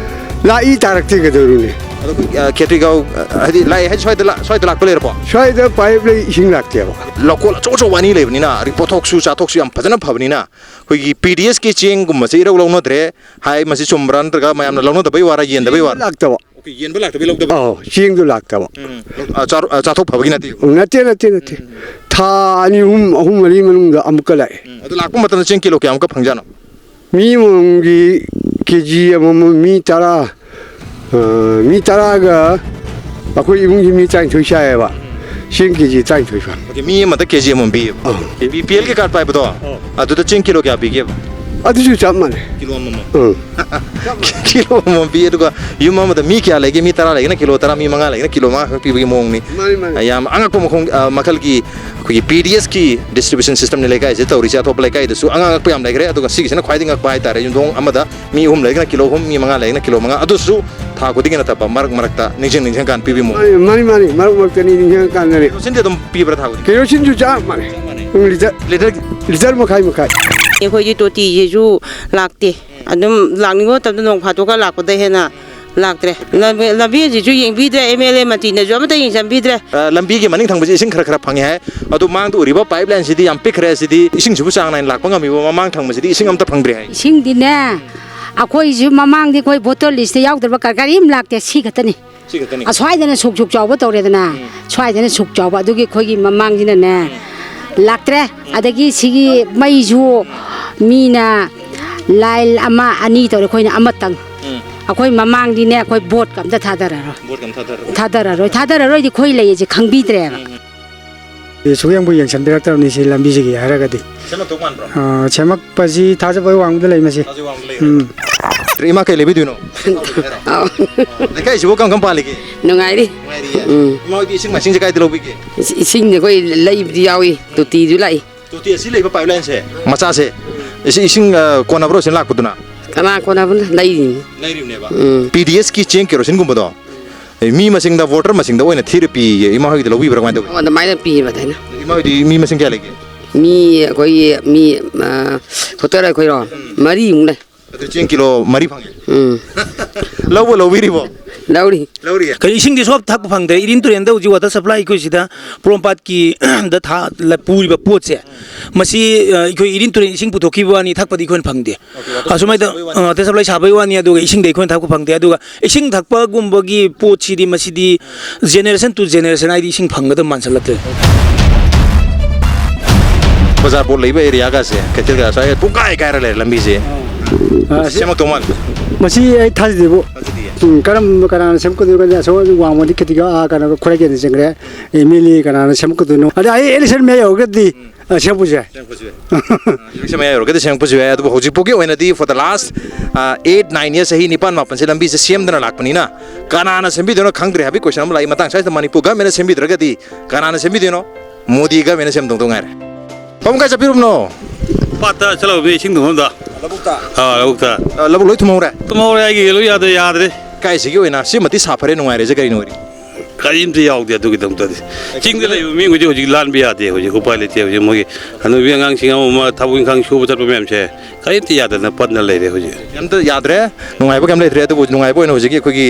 ꯂꯥꯛꯏ ꯇꯥꯔꯛꯇꯦ ꯀꯩꯗꯧꯔꯨꯅꯤ ꯈꯦꯇ꯭ꯔꯤꯒꯥꯎ ꯍꯥꯏꯗꯤ ꯂꯥꯛꯑꯦ ꯍꯥꯏꯗꯤ ꯁ꯭ꯋꯥꯏꯗ ꯂꯥꯛꯄ ꯂꯩꯔꯕꯣ ꯁ꯭ꯋꯥꯏꯗ ꯄꯥꯏꯞ ꯂꯩ ꯏꯁꯤꯡ ꯂꯥꯛꯇꯦꯕ ꯂꯧꯀꯣꯜ ꯑꯆꯧ ꯑꯆꯧꯕ ꯑꯅꯤ ꯂꯩꯕꯅꯤ나 ꯄꯣꯠꯊꯣꯛꯁꯨ ꯆꯥꯊꯣꯛꯁꯨ ꯌꯥꯝ ꯐꯖꯅ ꯐꯕꯅꯤꯅ ꯑꯩꯈꯣꯏꯒꯤ PDSꯀꯤ ꯆꯦꯡꯒꯨꯝꯕꯁꯦ ꯏꯔꯧ ꯂꯧꯅꯗ꯭ꯔꯦ ꯍꯥꯏ ꯃꯁꯤ ꯆꯨꯝꯕ꯭ꯔꯥ ꯅꯠꯇ꯭ꯔꯒ ꯃꯌꯥꯝꯅ ꯂꯧꯅꯗꯕꯩ ꯋꯥꯔ ꯌꯦꯟꯗꯕꯩ ꯋꯥꯔ ꯂꯥꯛꯇꯕ ꯌꯦꯟꯕ ꯂꯥꯛꯇꯕꯩ ꯂꯧꯗꯕ ꯆꯦꯡꯗꯣ ꯂꯥꯛꯇꯕ ꯆꯥꯊꯣꯛ ꯐꯕꯒꯤ ꯅꯠꯇꯦ ꯊꯥ 2 3 4 ꯃꯅꯨꯡꯗ ꯑꯃꯨꯛꯀ ꯂꯥꯛꯑꯦ ꯑꯗꯨ ꯂꯥꯛꯄ ꯃꯇꯝꯗ ꯆꯦꯡ ꯀꯤꯂꯣ ꯀꯌꯥꯃꯨꯛꯀ ꯐꯪꯖꯥꯅꯣ ꯃꯤ ꯑꯃꯃꯝꯒꯤ KG ꯑꯃꯃꯝ ꯃꯤ 10ꯒ ꯑꯩꯈꯣꯏ ꯏꯃꯨꯡꯒꯤ ꯃꯤ 19 ꯆꯥꯏꯌꯦꯕ ꯆꯦꯡ KG 19 ꯐꯪꯉꯦ ꯃꯤ ꯑꯃꯗ KG ꯑꯃꯃꯝ ꯄꯤꯌꯦꯕ BPLꯒꯤ ꯀꯥꯔꯗ ꯄꯥꯏꯕꯗꯣ ꯑꯗꯨꯗ ꯆꯦꯡ ꯀꯤꯂꯣ ꯀꯌꯥ ꯄꯤꯒꯦꯕ ꯑꯗꯨꯁꯨ ꯆꯞ ꯃꯥꯟꯅꯩ ꯀꯤꯂꯣ ꯑꯃꯃꯝ ꯀꯤꯂꯣ ꯑꯃꯃꯝ ꯄꯤ ꯑꯗꯨꯒ ꯌꯨꯝ ꯑꯃꯗ ꯃꯤ ꯀꯌꯥ ꯂꯩꯒꯦ ꯃꯤ 10 ꯂꯩꯒꯅ ꯀꯤꯂꯣ 10 ꯃꯤ 5 ꯂꯩꯒꯅ ꯀꯤꯂꯣ 5 ꯈꯛ ꯄꯤꯕꯒꯤ ꯃꯑꯣꯡꯅꯤ ꯌꯥꯝ ꯑꯉꯛꯄ ꯃꯈꯜꯒꯤ ꯑꯩꯈꯣꯏꯒꯤ PDSꯀꯤ ꯗꯤꯁꯇ꯭ꯔꯤꯕ꯭ꯌꯨꯁꯟ ꯁꯤꯁꯇꯝꯅꯤ ꯂꯩꯀꯥꯏꯁꯦ ꯇꯧꯔꯤꯁꯦ ꯑꯇꯣꯞꯄ ꯂꯩꯀꯥꯏꯗꯁꯨ ꯑꯉꯛꯄ ꯌꯥꯝ ꯂꯩꯈ꯭ꯔꯦ ꯑꯗꯨꯒ ꯁꯤꯒꯤꯁꯤꯅ ꯈ꯭ꯋꯥꯏꯗꯒꯤ ꯉꯛꯄ ꯍꯥꯏꯇꯥꯔꯦ ꯌꯨꯝꯊꯣꯡ ꯑꯃꯗ ꯃꯤ 3 ꯂꯩꯒꯅ ꯀꯤꯂꯣ 3 ꯃꯤ 5 ꯂꯩꯒꯅ ꯀꯤꯂꯣ 5 ꯑꯗꯨꯁꯨ ꯊꯥ ꯈꯨꯗꯤꯡꯒꯤ ꯅꯠꯇꯕ ꯃꯔꯛꯇ ꯅꯤꯡꯁꯤꯡ ꯀꯥꯟ ꯄꯤꯕꯤ ꯃꯑꯣꯡ ꯃꯥꯅꯤ ꯃꯔꯛꯇꯅꯤ ꯅꯤꯡꯁꯤꯡ ꯀꯥꯟꯗꯅꯤ ꯀꯦꯔꯣꯁꯤꯟꯗꯤ ꯑꯗꯨꯝ ꯄꯤꯕ꯭ꯔꯥ ꯊꯥ ꯈꯨꯗꯤꯡꯒꯤ ꯀꯦꯔꯣꯁꯤꯟꯁꯨ ꯆꯞ ꯃꯥꯟꯅꯩ ꯂꯤꯇꯔ ꯃꯈꯥꯏ ꯑꯩꯈꯣꯏꯒꯤ ꯇꯣꯇꯤꯁꯤꯁꯨ ꯂꯥꯛꯇꯦ ꯑꯗꯨꯝ ꯂꯥꯛꯅꯤꯡꯕ ꯃꯇꯝꯗ ꯅꯣꯡ ꯐꯥꯗꯣꯛꯀ ꯂꯥꯛꯄꯗ ꯍꯦꯟꯅ ꯂꯥꯛꯇ꯭ꯔꯦ ꯂꯝꯕꯤꯁꯤꯁꯨ ꯌꯦꯡꯕꯤꯗ꯭ꯔꯦ MLA ꯃꯇꯤꯅꯁꯨ ꯑꯃꯠꯇ ꯌꯦꯡꯁꯤꯟꯕꯤꯗ꯭ꯔꯦ ꯂꯝꯕꯤꯒꯤ ꯃꯅꯤꯡ ꯊꯪꯕꯁꯤ ꯏꯁꯤꯡ ꯈꯔ ꯐꯪꯉꯦ ꯍꯥꯏ ꯑꯗꯨ ꯃꯥꯡꯗ ꯎꯔꯤꯕ ꯄꯥꯏꯞ ꯂꯥꯏꯟꯁꯤꯗꯤ ꯌꯥꯝ ꯄꯤꯛꯈ꯭ꯔꯦ ꯑꯁꯤꯗꯤ ꯏꯁꯤꯡꯁꯤꯕꯨ ꯆꯥꯡ ꯅꯥꯏꯅ ꯂꯥꯛꯄ ꯉꯝꯃꯤꯕ ꯃꯃꯥꯡ ꯊꯪꯕꯁꯤꯗꯤ ꯏꯁꯤꯡ ꯑꯝꯇ ꯐꯪꯗ꯭ꯔꯦ ꯍꯥꯏ ꯏꯁꯤꯡꯗꯤꯅꯦ ꯑꯩꯈꯣꯏꯁꯨ ꯃꯃꯥꯡꯗꯤ ꯑꯩꯈꯣꯏ ꯕꯣꯇꯔ ꯂꯤꯁꯇ ꯌꯥꯎꯗ꯭ꯔꯕ ꯀꯔꯤꯝ ꯂꯥꯛꯇꯦ ꯁꯤ ꯈꯛꯇꯅꯤ ꯑꯁ꯭ꯋꯥꯏꯗꯅ ꯁꯨꯛ ꯆꯥꯎꯕ ꯇꯧꯔꯦꯗꯅ ꯁ꯭ꯋꯥꯏꯗꯅ ꯁꯨꯛ ꯆꯥꯎꯕ ꯑꯗꯨꯒꯤ ꯑꯩꯈꯣꯏꯒꯤ ꯃꯃꯥꯡꯁꯤꯅꯅꯦ ꯂꯥꯛꯇ꯭ꯔꯦ ꯑꯗꯒꯤ ꯁꯤꯒꯤ ꯃꯩꯁꯨ ꯃꯤꯅ ꯂꯥꯏꯟ 1 2 ꯇꯧꯔꯦ ꯑꯩꯈꯣꯏꯅ ꯑꯃꯇꯪ ꯑꯩꯈꯣꯏ ꯃꯃꯥꯡꯗꯤꯅꯦ ꯑꯩꯈꯣꯏ ꯕꯣꯠꯀ ꯑꯝꯇ ꯊꯥꯗꯔꯔꯣꯏꯗꯤ ꯑꯩꯈꯣꯏ ꯂꯩꯌꯦꯁꯦ ꯈꯪꯕꯤꯗ꯭ꯔꯦꯕ ꯁꯨꯌꯦꯡꯕꯨ ꯌꯦꯡꯁꯤꯟꯕꯤꯔꯛꯇꯕꯅꯤ ꯁꯤ ꯂꯝꯕꯤꯁꯤꯒꯤ ꯍꯥꯏꯔꯒꯗꯤ ꯁꯦꯝꯃꯛꯄꯁꯤ ꯊꯥꯖꯕꯒꯤ ꯋꯥꯡꯃꯗ ꯂꯩ ꯃꯁꯤ ꯏꯃꯥ ꯀꯩ ꯂꯩꯕꯤꯗꯣꯏꯅꯣ ꯂꯩꯀꯥꯏꯁꯤꯕꯨ ꯀꯔꯝ ꯄꯥꯜꯂꯤꯒꯦ ꯅꯨꯡꯉꯥꯏꯔꯤ ꯏꯃꯥ ꯍꯣꯏꯗꯤ ꯏꯁꯤꯡ ꯃꯥꯏꯁꯤꯡꯁꯦ ꯀꯥꯏꯗ ꯂꯧꯕꯤꯒꯦ ꯏꯁꯤꯡꯗꯤ ꯑꯩꯈꯣꯏ ꯂꯩꯕꯗꯤ ꯌꯥꯎꯏ ꯇꯣꯇꯤꯁꯨ ꯂꯥꯛꯏ ꯇꯣꯇꯤ ꯑꯁꯤ ꯂꯩꯕ ꯄꯥꯏꯞ ꯂꯥꯏꯟꯁꯦ ꯃꯆꯥꯁꯦ ꯏꯁꯤꯡ ꯀꯣꯟꯅꯕ꯭ꯔꯣ ꯁꯤ ꯂꯥꯛꯄꯗꯨꯅ ꯀꯅꯥ ꯀꯣꯟꯅꯕꯅ ꯂꯩꯔꯤꯕꯅꯦꯕ PDSꯀꯤ ꯆꯦꯡ ꯀꯦꯔꯣꯁꯤꯟꯒꯨꯝꯕꯗꯣ ꯃꯤ ꯃꯁꯤꯡꯗ ꯚꯣꯇꯔ ꯃꯁꯤꯡꯗ ꯑꯣꯏꯅ ꯊꯤꯔ ꯄꯤꯌꯦ ꯏꯃꯥ ꯍꯣꯏꯒꯤꯗ ꯂꯧꯕꯤꯕ꯭ꯔꯥ ꯀꯃꯥꯏꯅ ꯇꯧꯋꯤ ꯑꯗꯨꯃꯥꯏꯅ ꯄꯤꯌꯦꯕ ꯑꯗꯨꯃꯥꯏꯅ ꯏꯃꯥ ꯍꯣꯏꯗꯤ ꯃꯤ ꯃꯁꯤꯡ ꯀꯌꯥ ꯂꯩꯒꯦ ꯃꯤ ꯑꯩꯈꯣꯏꯒꯤ ꯃꯤ ꯚꯣꯇꯔ ꯑꯩꯈꯣꯏꯔꯣ 4ꯃꯨꯛ ꯂꯩ ꯑꯗꯨ ꯆꯦꯡ ꯀꯤꯂꯣ 4 ꯐꯪꯉꯦ ꯂꯧꯕꯤꯔꯤꯕꯣ ꯂꯧꯔꯤ ꯀꯔꯤ ꯏꯁꯤꯡꯗꯤ ꯁꯣꯞ ꯊꯛꯄ ꯐꯪꯗ꯭ꯔꯦ ꯏꯔꯤꯟ ꯇꯨꯔꯦꯟꯗ ꯍꯧꯖꯤꯛ ꯋꯥꯇꯔ ꯁꯄ꯭ꯂꯥꯏ ꯑꯩꯈꯣꯏꯁꯤꯗ ꯄꯣꯔꯣꯝꯄꯥꯠꯀꯤ ꯗ ꯄꯨꯔꯤꯕ ꯄꯣꯠꯁꯦ ꯃꯁꯤ ꯑꯩꯈꯣꯏ ꯏꯔꯤꯟ ꯇꯨꯔꯦꯟ ꯏꯁꯤꯡ ꯄꯨꯊꯣꯛꯈꯤꯕ ꯋꯥꯅꯤ ꯊꯛꯄꯗꯤ ꯑꯩꯈꯣꯏꯅ ꯐꯪꯗꯦ ꯑꯁꯨꯃꯥꯏꯅ ꯋꯥꯇꯔ ꯁꯄ꯭ꯂꯥꯏ ꯁꯥꯕꯒꯤ ꯋꯥꯅꯤ ꯑꯗꯨꯒ ꯏꯁꯤꯡꯗꯤ ꯑꯩꯈꯣꯏꯅ ꯊꯛꯄ ꯐꯪꯗꯦ ꯑꯗꯨꯒ ꯏꯁꯤꯡ ꯊꯛꯄꯒꯨꯝꯕꯒꯤ ꯄꯣꯠꯁꯤꯗꯤ ꯃꯁꯤꯗꯤ ꯖꯦꯅꯦꯔꯦꯁꯟ ꯇꯨ ꯖꯦꯅꯦꯔꯦꯁꯟ ꯍꯥꯏꯗꯤ ꯏꯁꯤꯡ ꯐꯪꯒꯗꯕ ꯃꯥꯟꯁꯤꯜꯂꯛꯇ꯭ꯔꯦ ꯕꯖꯥꯔ ꯄꯣꯠ ꯂꯩꯕ ꯑꯦꯔꯤꯌꯥꯒꯁꯦ ꯀꯩꯊꯦꯜꯒ ꯁ꯭ꯋꯥꯏ ꯄꯨꯡꯀꯥꯏ ꯀꯥꯏꯔ ꯂꯩꯔꯦ ꯂꯝꯕꯤꯁꯦ ꯁꯦꯝꯃꯛꯇꯧ ꯃꯥꯜꯂꯦ ꯃꯁꯤ ꯑꯩ ꯊꯥꯖꯗꯦꯕꯨ ꯀꯅꯥꯅ ꯁꯦꯝꯒꯗꯣꯏꯅꯣ ꯑꯁꯣꯝ ꯋꯥꯡꯃꯗꯤ ꯈꯤꯇꯪ ꯀꯩꯅꯣ ꯈꯨꯔꯥꯏꯒꯦꯗ ꯆꯪꯈ꯭ꯔꯦ MLA ꯀꯅꯥꯅ ꯁꯦꯝꯒꯗꯣꯏꯅꯣ ꯑꯗ ꯑꯩ ꯑꯦꯂꯦꯛꯁꯟ ꯃꯌꯥ ꯌꯧꯔꯒꯗꯤ ꯁꯦꯝꯄꯁꯨ ꯌꯥꯏ ꯏꯂꯦꯛꯁꯟ ꯃꯌꯥ ꯌꯧꯔꯒꯗꯤ ꯁꯦꯝꯃꯛꯄꯁꯨ ꯌꯥꯏ ꯑꯗꯨꯕꯨ ꯍꯧꯖꯤꯛꯐꯥꯎꯒꯤ ꯑꯣꯏꯅꯗꯤ ꯐꯣꯔ ꯗ ꯂꯥꯁ 8-9 years ꯆꯍꯤ 9-10 ꯂꯝꯕꯤꯁꯦ ꯁꯦꯝꯗꯅ ꯂꯥꯛꯄꯅꯤꯅ ꯀꯅꯥꯅ ꯁꯦꯝꯕꯤꯗꯣꯏꯅꯣ ꯈꯪꯗ꯭ꯔꯦ ꯍꯥꯏꯕꯒꯤ ꯀꯣꯏꯁꯟ ꯑꯃ ꯂꯥꯛꯏ ꯃꯇꯥꯡ ꯁ꯭ꯋꯥꯏꯗ ꯃꯅꯤꯄꯨꯔ ꯒꯃꯦꯟꯅ ꯁꯦꯝꯕꯤꯗ꯭ꯔꯒꯗꯤ ꯀꯅꯥꯅ ꯁꯦꯝꯕꯤꯗꯣꯏꯅꯣ ꯃꯣꯗꯤ ꯒꯃꯦꯟꯅ ꯁꯦꯝꯗꯧ ꯉꯥꯏꯔꯦ ꯄꯥꯕꯨꯡ ꯀꯥꯏ ꯆꯠꯄꯤꯔꯨꯕꯅꯣ ꯄꯥꯠꯇ ꯆꯠꯂꯨꯕꯅꯤ ꯏꯁꯤꯡ ꯊꯨꯝꯐꯝꯗ ꯂꯧꯕꯨꯛꯇ ꯂꯧꯕꯨꯛ ꯂꯣꯏ ꯊꯨꯝꯍꯧꯔꯦ ꯑꯩꯒꯤ ꯂꯣꯏ ꯌꯥꯗ꯭ꯔꯦ ꯀꯥꯏꯁꯤꯒꯤ ꯑꯣꯏꯅ ꯁꯤꯃꯗꯤ ꯁꯥꯐꯔꯦ ꯅꯨꯡꯉꯥꯏꯔꯦꯁꯦ ꯀꯔꯤꯅꯣ ꯀꯔꯤꯝꯇ ꯌꯥꯎꯗꯦ ꯑꯗꯨꯒꯤꯗꯃꯛꯇꯗꯤ ꯆꯤꯡꯗ ꯂꯩꯕ ꯃꯤꯈꯣꯏꯗꯤ ꯍꯧꯖꯤꯛ ꯂꯥꯟꯕ ꯌꯥꯗꯦ ꯍꯧꯖꯤꯛ ꯎꯄꯥꯏ ꯂꯩꯇꯦ ꯍꯧꯖꯤꯛ ꯃꯣꯏꯒꯤ ꯍꯅꯨꯕꯤ ꯑꯉꯥꯡꯁꯤꯡ ꯑꯃ ꯊꯕꯛ ꯏꯪꯈꯥꯡ ꯁꯨꯕ ꯆꯠꯄ ꯃꯌꯥꯝꯁꯦ ꯀꯔꯤꯝꯇ ꯌꯥꯗꯅ ꯄꯠꯅ ꯂꯩꯔꯦ ꯍꯧꯖꯤꯛ ꯑꯝꯇ ꯌꯥꯗ꯭ꯔꯦ ꯅꯨꯡꯉꯥꯏꯕ ꯀꯩꯝ ꯂꯩꯇ꯭ꯔꯦ ꯑꯗꯨꯕꯨ ꯅꯨꯡꯉꯥꯏꯕ ꯑꯣꯏꯅ ꯍꯧꯖꯤꯛꯀꯤ ꯑꯩꯈꯣꯏꯒꯤ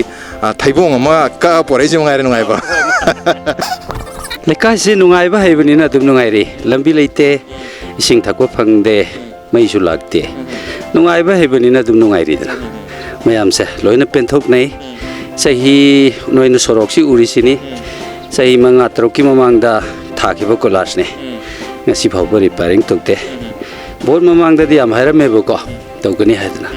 ꯊꯩꯕꯣꯡ ꯑꯃ ꯀꯛꯑ ꯄꯣꯔꯛꯏꯁꯦ ꯃꯉꯥꯏꯔꯦ ꯅꯨꯡꯉꯥꯏꯕ ꯂꯩꯀꯥꯏꯁꯤ ꯅꯨꯡꯉꯥꯏꯕ ꯍꯩꯕꯅꯤꯅ ꯑꯗꯨꯝ ꯅꯨꯡꯉꯥꯏꯔꯤ ꯂꯝꯕꯤ ꯂꯩꯇꯦ ꯏꯁꯤꯡ ꯊꯛꯄ ꯐꯪꯗꯦ ꯃꯩꯁꯨ ꯂꯥꯛꯇꯦ ꯅꯨꯡꯉꯥꯏꯕ ꯍꯩꯕꯅꯤꯅ ꯑꯗꯨꯝ ꯅꯨꯡꯉꯥꯏꯔꯤꯗꯅ ꯃꯌꯥꯝꯁꯦ ꯂꯣꯏꯅ ꯄꯦꯟꯊꯣꯛꯅꯩ ꯆꯍꯤ ꯅꯣꯏꯅ ꯁꯣꯔꯣꯛꯁꯤ ꯎꯔꯤꯁꯤꯅꯤ ꯆꯍꯤ 5-6ꯀꯤ ꯃꯃꯥꯡꯗ ꯊꯥꯈꯤꯕ ꯀꯣꯂꯥꯁꯅꯦ ꯉꯁꯤ ꯐꯥꯎꯕ ꯔꯤꯄꯦꯌꯥꯔꯤꯡ ꯇꯧꯗꯦ ꯚꯣꯠ ꯃꯃꯥꯡꯗꯗꯤ ꯌꯥꯝ ꯍꯥꯏꯔꯝꯃꯦꯕꯀꯣ ꯇꯧꯒꯅꯤ ꯍꯥꯏꯗꯅ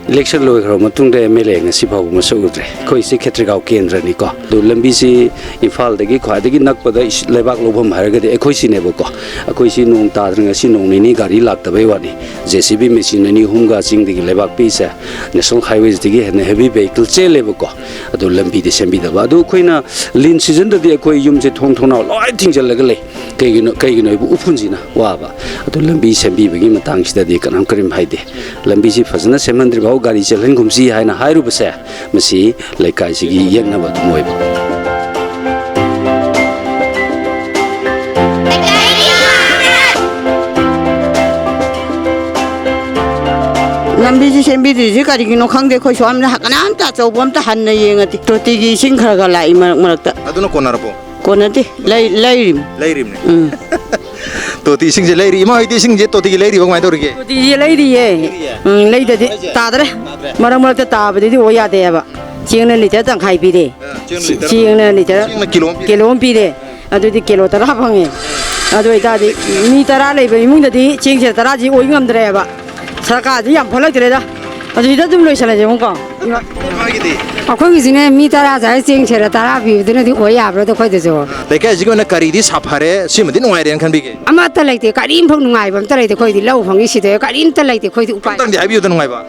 election loi kharo matung de MLA nga si phabu masudre khoi si khetrigau kendra ni ko do lambi si Imphal dagi khwa dagi nakpa da lebak lobham haraga de khoi si ne bo ko khoi si nong ta nga si nong ni gari lak ta bai wani JCB machine ni humga sing dagi lebak pi sa national highways dagi heavy vehicle chele bo ko ado lambi de sembi da ba do khoina lin season da de khoi yum je thong thong na loi thing jal laga le kai no bu upun ji na wa ba ado lambi sembi bagi matang sida de kanam karim haide lambi si fazna semandri ba gari chalen gumsi haina hairu base masi Leikai sigi yengna ba moi ba lambi ji sembi ji kari gino khangde khoi swam na hakanam ta chobom ta han na yengati to ti gi sing khara ga lai marak ta aduna konarabo konati lairim ne to ti sing je lairi ma hoi ti sing je to ti lairi bang mai to rige to ti ji lairi ye lai da di ta dre marak ta ta ba di o ya de ba jing na li ta tang khai bi de jing na li ta kilo bi de adu di kilo tara bang ye adu ita di mi tara lai ba imung da di jing je tara ji oi ngam dre ba sarkar ji yam pholak dre da adu ida dum loi sala je mong ko ꯑꯩꯈꯣꯏꯒꯤ ꯁꯤꯅ ꯃꯤ 10 ꯁꯥꯏ ꯆꯦꯡ ꯁꯦꯔ 10 ꯄꯤꯕꯗꯨꯅꯗꯤ ꯑꯣꯏ ꯌꯥꯕ꯭ꯔꯣ ꯑꯩꯈꯣꯏꯗꯁꯨ Leikai jigona karidi saphare simadi nungaire kan bige ꯑꯃꯠꯇ ꯂꯩꯇꯦ ꯀꯔꯤꯝꯐꯥꯎ ꯅꯨꯡꯉꯥꯏꯕ ꯑꯝꯇ ꯂꯩꯇꯦ ꯑꯩꯈꯣꯏꯗꯤ ꯂꯧ ꯐꯪꯉꯤ ꯁꯤꯗ ꯀꯔꯤꯝꯇ ꯂꯩꯇꯦ ꯑꯩꯈꯣꯏꯗꯤ ꯎꯄꯥꯏ tangdi habiyo da nungaiba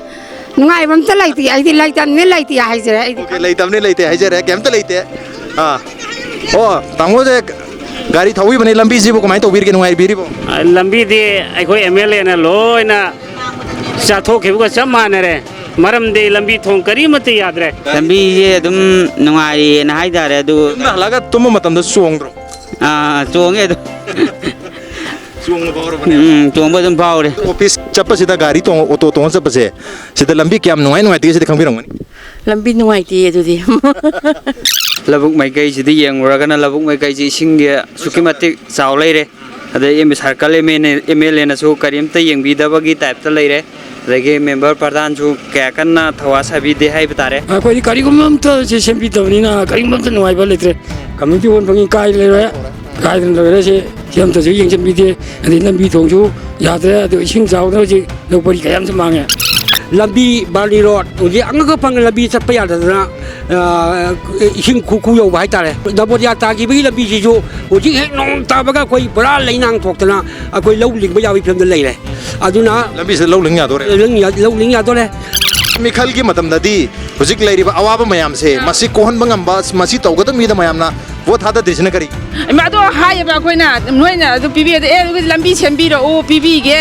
ꯅꯨꯡꯉꯥꯏꯕ ꯑꯝꯇ ꯂꯩꯇꯦ ꯑꯩꯗꯤ ꯂꯩꯇꯝꯅꯤ ꯂꯩꯇꯦ ꯍꯥꯏꯖꯔꯦ ꯑꯩꯗꯤ okay leitamne leite haijare kemta leite ha oh tango je gari thawi bane lambi jibo kamai to birge nungai biribo lambi di ꯑꯩꯈꯣꯏ MLA na loina ꯆꯥꯊꯣꯛꯈꯤꯕꯒ ꯆꯞ ꯃꯥꯟꯅꯔꯦ ꯃꯔꯝꯗꯤ ꯂꯝꯕꯤ ꯊꯣꯡ ꯀꯔꯤꯃꯠꯇ ꯌꯥꯗ꯭ꯔꯦ ꯂꯝꯕꯤꯁꯦ ꯑꯗꯨꯝ ꯅꯨꯡꯉꯥꯏꯌꯦꯅ ꯍꯥꯏꯇꯥꯔꯦ ꯑꯗꯨ ꯍꯜꯂꯒ ꯇꯨꯝꯕ ꯃꯇꯝꯗ ꯆꯣꯡꯗ꯭ꯔꯣ ꯆꯣꯡꯉꯦ ꯑꯗꯨꯝ ꯆꯣꯡꯕ ꯐꯥꯎꯔꯕꯅꯦ ꯆꯣꯡꯕ ꯑꯗꯨꯝ ꯐꯥꯎꯔꯦ ꯑꯣꯐꯤꯁ ꯆꯠꯄꯁꯤꯗ ꯒꯥꯔꯤ ꯇꯣꯡ ꯑꯣꯇꯣ ꯇꯣꯡꯉ ꯆꯠꯄꯁꯦ ꯁꯤꯗ ꯂꯝꯕꯤ ꯀꯌꯥꯝ ꯅꯨꯡꯉꯥꯏꯇꯦ ꯁꯤꯗ ꯈꯪꯕꯤꯔꯝꯒꯅꯤ ꯂꯝꯕꯤ ꯅꯨꯡꯉꯥꯏꯇꯦ ꯑꯗꯨꯗꯤ ꯂꯧꯕꯨꯛ ꯃꯥꯏꯀꯩꯁꯤꯗ ꯌꯦꯡꯉꯨꯔꯒꯅ ꯂꯧꯕꯨꯛ ꯃꯥꯏꯀꯩꯁꯤ ꯏꯁꯤꯡꯒꯤ ꯑꯁꯨꯛꯀꯤ ꯃꯇꯤꯛ ꯆꯥꯎ ꯂꯩꯔꯦ ꯑꯗꯩ ꯁꯔꯀꯜ MLAꯅꯁꯨ ꯀꯔꯤꯝꯇ ꯌꯦꯡꯕꯤꯗꯕꯒꯤ ꯇꯥꯏꯞꯇ ꯂꯩꯔꯦ ꯑꯗꯒꯤ ꯃꯦꯝꯕꯔ ꯄ꯭ꯔꯙꯥꯟꯁꯨ ꯀꯌꯥ ꯀꯟꯅ ꯊꯋꯥ ꯁꯥꯕꯤꯗꯦ ꯍꯥꯏꯕ ꯇꯥꯔꯦ ꯑꯩꯈꯣꯏꯗꯤ ꯀꯔꯤꯒꯨꯝꯕ ꯑꯝꯇ ꯁꯦꯝꯕꯤꯗꯕꯅꯤꯅ ꯀꯔꯤꯒꯨꯝꯕ ꯑꯝꯇ ꯅꯨꯡꯉꯥꯏꯕ ꯂꯩꯇ꯭ꯔꯦ ꯀꯝꯃ꯭ꯌꯨꯅꯤꯇꯤ ꯍꯣꯜ ꯐꯪꯉꯤ ꯀꯥꯏ ꯂꯩꯔꯦ ꯀꯥꯏꯗꯅ ꯂꯩꯔꯦ ꯁꯤ ꯑꯝꯇꯁꯨ ꯌꯦꯡꯁꯤꯟꯕꯤꯗꯦ ꯑꯗꯩ ꯂꯝꯕꯤ ꯊꯣꯡꯁꯨ ꯌꯥꯗ꯭ꯔꯦ ꯑꯗꯨ ꯏꯁꯤꯡ ꯆꯥꯎꯗꯅ ꯍꯧꯖꯤꯛ ꯂꯧ ꯄꯔꯤ ꯀꯌꯥꯝꯁꯨ ꯃꯥꯡꯉꯦ lambi Baruni road ꯍꯧꯖꯤꯛ ꯑꯉꯛꯄ ꯐꯪ lambi ꯆꯠꯄ ꯌꯥꯗꯗꯅ ꯏꯁꯤꯡ ꯈꯨ ꯌꯧꯕ ꯍꯥꯏꯇꯥꯔꯦ ꯗꯕꯣꯗꯤꯌꯥ ꯇꯥꯈꯤꯕꯒꯤ ꯂꯝꯕꯤꯁꯤꯁꯨ ꯍꯧꯖꯤꯛ ꯍꯦꯛ ꯅꯣꯡ ꯇꯥꯕꯒ ꯑꯩꯈꯣꯏ ꯄꯨꯔꯥ ꯂꯩꯅꯥꯡ ꯊꯣꯛꯇꯅ ꯑꯩꯈꯣꯏ ꯂꯧ ꯂꯤꯡꯕ ꯌꯥꯕꯒꯤ ꯐꯤꯕꯝꯗ ꯂꯩꯔꯦ ꯑꯗꯨꯅ ꯂꯝꯕꯤꯁꯤꯗ ꯂꯧ ꯂꯤꯡ ꯌꯥꯗꯣꯔꯦ ꯂꯧ ꯂꯤꯡ ꯌꯥꯗꯣꯔꯦ ꯃꯤꯈꯜꯒꯤ ꯃꯇꯝꯗꯗꯤ ꯍꯧꯖꯤꯛ ꯂꯩꯔꯤꯕ ꯑꯋꯥꯕ ꯃꯌꯥꯝꯁꯦ ꯃꯁꯤ ꯀꯣꯍꯟꯕ ꯉꯝꯕ ꯃꯁꯤ ꯇꯧꯒꯗꯕꯅꯤꯗ ꯃꯌꯥꯝꯅ ꯚꯣꯠ ꯊꯥꯗꯗ꯭ꯔꯤꯁꯤꯅ ꯀꯔꯤ ꯑꯗꯣ ꯍꯥꯏꯌꯦꯕ ꯑꯩꯈꯣꯏꯅ ꯅꯣꯏꯅ ꯑꯗꯨ ꯄꯤꯕꯤꯔꯗꯤ ꯂꯝꯕꯤ ꯁꯦꯝꯕꯤꯔꯛꯎ ꯄꯤꯕꯤꯒꯦ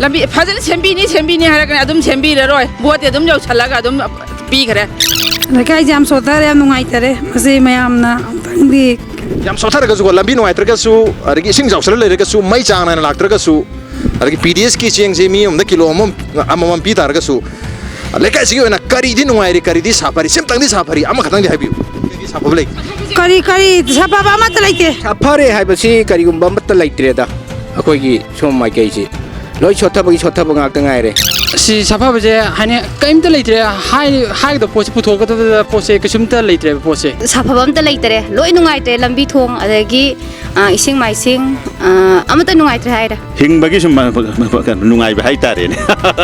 ꯂꯝꯕꯤ ꯐꯖꯅ ꯁꯦꯝꯕꯤꯅꯤ ꯍꯥꯏꯔꯒꯅ ꯑꯗꯨꯝ ꯁꯦꯝꯕꯤꯔꯔꯣꯏ ꯚꯣꯠꯇꯤ ꯑꯗꯨꯝ ꯌꯧꯁꯜꯂꯒ ꯑꯗꯨꯝ ꯄꯤꯈ꯭ꯔꯦ ꯂꯩꯀꯥꯏꯁꯦ ꯌꯥꯝ ꯁꯣꯊꯔꯦ ꯌꯥꯝ ꯅꯨꯡꯉꯥꯏꯇꯔꯦ ꯃꯁꯤ ꯃꯌꯥꯝꯅ ꯑꯃꯨꯛꯇꯪꯗꯤ ꯌꯥꯝ ꯁꯣꯊꯔꯒꯁꯨ ꯂꯝꯕꯤ ꯅꯨꯡꯉꯥꯏꯇ꯭ꯔꯒꯁꯨ ꯑꯗꯒꯤ ꯏꯁꯤꯡ ꯆꯥꯎꯁꯜꯂ ꯂꯩꯔꯒꯁꯨ ꯃꯩ ꯆꯥꯡ ꯅꯥꯏꯅ ꯂꯥꯛꯇ꯭ꯔꯒꯁꯨ ꯑꯗꯒꯤ PDSꯀꯤ ꯆꯦꯡꯁꯦ ꯃꯤ ꯑꯃꯗ ꯀꯤꯂꯣ ꯑꯃꯃꯝ ꯄꯤ ꯇꯥꯔꯒꯁꯨ ꯂꯩꯀꯥꯏꯁꯤꯒꯤ ꯑꯣꯏꯅ ꯀꯔꯤꯗꯤ ꯅꯨꯡꯉꯥꯏꯔꯤ ꯀꯔꯤꯗꯤ ꯁꯥꯐꯔꯤ ꯁꯤꯝꯇꯪꯗꯤ ꯁꯥꯐꯔꯤ ꯑꯃꯈꯛꯇꯪꯗꯤ ꯍꯥꯏꯕꯤꯌꯨ ꯁꯥꯐꯕ ꯂꯩ ꯀꯔꯤ ꯁꯥꯐꯕ ꯑꯃꯠꯇ ꯂꯩꯇꯦ ꯁꯥꯐꯔꯦ ꯍꯥꯏꯕꯁꯤ ꯀꯔꯤꯒꯨꯝꯕ ꯑꯃꯠꯇ ꯂꯩꯇ꯭ꯔꯦꯗ ꯑꯩꯈꯣꯏꯒꯤ ꯁꯣꯝ ꯃꯥꯏꯀꯩꯁꯤ ꯂꯣꯏ ꯁꯣꯊꯕ ꯉꯥꯛꯇ ꯉꯥꯏꯔꯦ ꯁꯤ ꯁꯥꯐꯕꯁꯦ ꯍꯥꯏꯅ ꯀꯔꯤꯝꯇ ꯂꯩꯇ꯭ꯔꯦ ꯍꯥꯏꯒꯗꯕ ꯄꯣꯠꯁꯦ ꯄꯨꯊꯣꯛꯀꯗꯕ ꯄꯣꯠꯁꯦ ꯀꯩꯁꯨꯝꯇ ꯂꯩꯇ꯭ꯔꯦꯕ ꯄꯣꯠꯁꯦ ꯁꯥꯐꯕ ꯑꯝꯇ ꯂꯩꯇ꯭ꯔꯦ ꯂꯣꯏ ꯅꯨꯡꯉꯥꯏꯇ꯭ꯔꯦ ꯂꯝꯕꯤ ꯊꯣꯡ ꯑꯗꯒꯤ ꯏꯁꯤꯡ ꯃꯥꯏꯁꯤꯡ ꯑꯃꯠꯇ ꯅꯨꯡꯉꯥꯏꯇ꯭ꯔꯦ ꯍꯥꯏꯔꯦ ꯍꯤꯡꯕꯒꯤ ꯁꯨꯝ ꯅꯨꯡꯉꯥꯏꯕ ꯍꯥꯏꯇꯥꯔꯦꯅꯦ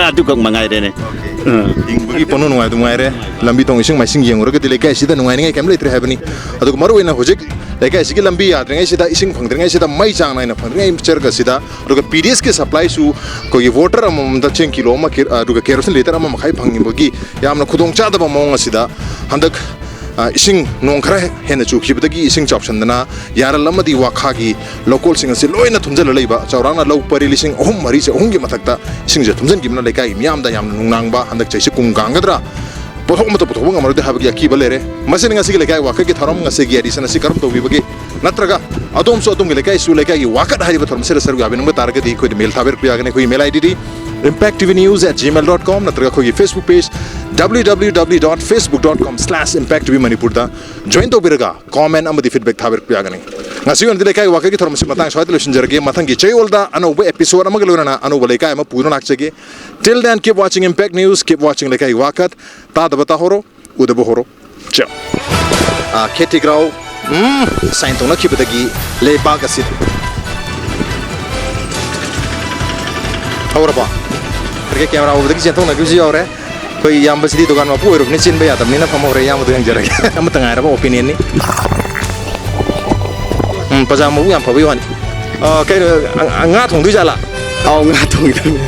ꯑꯗꯨꯈꯛ ꯃꯉꯥꯏꯔꯦꯅꯦ ꯍꯤꯡꯕꯒꯤ ꯄꯣꯠꯅ ꯅꯨꯡꯉꯥꯏꯔꯦ ꯂꯝꯕꯤ ꯊꯣꯡ ꯏꯁꯤꯡ ꯃꯥꯏꯁꯤꯡ ꯌꯦꯡꯉꯨꯔꯒꯗꯤ ꯂꯩꯀꯥꯏꯁꯤꯗ ꯅꯨꯡꯉꯥꯏꯅꯤꯡꯉꯥꯏ ꯀꯩꯝ ꯂꯩꯇ꯭ꯔꯦ ꯍꯥꯏꯕꯅꯤ ꯑꯗꯨꯒ ꯃꯔꯨꯑꯣꯏꯅ ꯍꯧꯖꯤꯛ ꯂꯩꯀꯥꯏꯁꯤꯒꯤ ꯂꯝꯕꯤ ꯌꯥꯗ꯭ꯔꯤꯉꯩꯁꯤꯗ ꯏꯁꯤꯡ ꯐꯪꯗ꯭ꯔꯤꯉꯩꯁꯤda ꯃꯩ ꯆꯥꯡ ꯅꯥꯏꯅ ꯐꯪꯗ꯭ꯔꯤꯉꯩ ꯆꯔꯒꯁꯤꯗ ꯑꯗꯨꯒ PDSꯀꯤ ꯁꯄ꯭ꯂꯥꯏꯁꯨ ꯑꯩꯈꯣꯏꯒꯤ ꯋꯥꯇꯔ ꯑꯃꯃꯝꯗ ꯆꯦꯡ ꯀꯤꯂꯣ ꯑꯃ ꯑꯗꯨꯒ ꯀꯦꯔꯣꯁꯤꯟ ꯂꯤꯇꯔ ꯑꯃ ꯃꯈꯥꯏ ꯐꯪꯉꯤꯕꯒꯤ ꯌꯥꯝꯅ ꯈꯨꯗꯣꯡꯆꯥꯗꯕ ꯃꯑꯣꯡ ꯑꯁꯤꯗ ꯍꯟꯗꯛ ꯏꯁꯤꯡ ꯅꯣꯡ ꯈꯔ ꯍꯦꯟꯅ ꯆꯨꯈꯤꯕꯗꯒꯤ ꯏꯁꯤꯡ ꯆꯥꯎꯁꯟꯗꯅ ꯌꯥꯔꯜ ꯑꯃꯗꯤ ꯋꯥꯈꯥꯒꯤ ꯂꯧꯀꯣꯜꯁꯤꯡ ꯑꯁꯤ ꯂꯣꯏꯅ ꯊꯨꯝꯖꯤꯜꯂ ꯂꯩꯕ ꯆꯥꯎꯔꯥꯛꯅ ꯂꯧ ꯄꯔꯤ 3,000-4,000ꯒꯤ ꯃꯊꯛꯇ ꯏꯁꯤꯡꯁꯦ ꯊꯨꯝꯖꯤꯟꯈꯤꯕꯅ ꯂꯩꯀꯥꯏꯒꯤ ꯃꯤꯌꯥꯝꯗ ꯌꯥꯝꯅ ꯅꯨꯡꯅꯥꯡꯕ ꯍꯟꯗꯛ ꯆꯍꯤꯁꯦ ꯀꯨꯝ ꯀꯥꯡꯒꯗ꯭ꯔꯥ ꯄꯣꯠꯊꯣꯛ ꯑꯃꯠꯇ ꯄꯨꯊꯣꯛꯄ ꯉꯝꯃꯔꯣꯏꯗꯦ ꯍꯥꯏꯕꯒꯤ ꯑꯀꯤꯕ ꯂꯩꯔꯦ ꯃꯁꯤꯅ ꯉꯁꯤꯒꯤ ꯂꯩꯀꯥꯏ ꯋꯥꯀꯠꯀꯤ ꯊꯧꯔꯝ ꯉꯁꯤꯒꯤ ꯑꯦꯗꯤꯁꯟ ꯑꯁꯤ ꯀꯔꯝ ꯇꯧꯕꯤꯕꯒꯦ ꯅꯠꯇ꯭ꯔꯒ ꯑꯗꯣꯝꯁꯨ ꯑꯗꯣꯝꯒꯤ ꯂꯩꯀꯥꯏꯁꯨ ꯂꯩꯀꯥꯏꯒꯤ ꯋꯥꯀꯠ ꯍꯥꯏꯔꯤꯕ ꯊꯧꯔꯝꯁꯤꯗ ꯁꯔꯨꯛ ꯌꯥꯕꯤꯅꯤꯡꯕ ꯇꯥꯔꯒꯗꯤ ꯑꯩꯈꯣꯏꯗ ꯃꯦꯜ ꯊꯥꯕꯤꯔꯛꯄ ꯌꯥꯒꯅꯤ ꯑꯩꯈꯣꯏꯒꯤ ꯃꯦꯜ ID impacttvnews@gmail.com ꯅꯠꯇ꯭ꯔꯒ ꯑꯩꯈꯣꯏꯒꯤ Facebook page www.facebook.com/impacttvmanipurꯗ ꯖꯣꯏꯟ ꯇꯧꯕꯤꯔꯒ ꯀꯣꯃꯦꯟ ꯑꯃꯗꯤ ꯐꯤꯗꯕꯦꯛ ꯊꯥꯕꯤꯔꯛꯄ ꯌꯥꯒꯅꯤ ꯉꯁꯤ ꯑꯣꯏꯅꯗꯤ ꯂꯩꯀꯥꯏ ꯋꯥꯀꯠꯀꯤ ꯊꯧꯔꯝꯁꯤ ꯃꯇꯥꯡ ꯁ꯭ꯋꯥꯏꯗ ꯂꯣꯏꯁꯤꯟꯖꯔꯒꯦ ꯃꯊꯪꯒꯤ ꯆꯌꯣꯜꯗ ꯑꯅꯧꯕ ꯑꯦꯄꯤꯁꯣꯗ ꯑꯃꯒ ꯂꯣꯏꯅꯅ ꯑꯅꯧꯕ ꯂꯩꯀꯥꯏ ꯑꯃ ꯄꯨꯗꯨꯅ ꯂꯥꯛꯆꯒꯦ Till then, keep watching Impact News, keep watching Leikai Wakat. Tadaba tahoro, udaba horo. Ciao. Kheti grau, sign tona kibadagi leibag asid. Aura ba. Pergi kamera ubadagi jentong na gyuji aure. ꯍꯣꯏ ꯏꯌꯥꯝꯕꯁꯤꯗꯤ ꯗꯨꯀꯥꯟ ꯃꯄꯨ ꯑꯣꯏꯔꯨꯕꯅꯤ ꯆꯤꯟꯕ ꯌꯥꯗꯕꯅꯤꯅ ꯐꯝꯍꯧꯔꯦ ꯏꯌꯥꯝꯕꯗꯣ ꯍꯪꯖꯔꯒꯦ ꯑꯃꯇ ꯉꯥꯏꯔꯕ ꯑꯣꯄꯤꯅꯤꯌꯟꯅꯤ ꯄꯖꯥ ꯃꯕꯨ ꯌꯥꯝ ꯐꯕꯩ ꯋꯥꯅꯤ ꯀꯩꯅꯣ ꯉꯥ ꯊꯣꯡꯗꯣꯏ ꯖꯥꯠꯂꯥ ꯉꯥ ꯊꯣꯡꯒꯗꯕꯅꯤ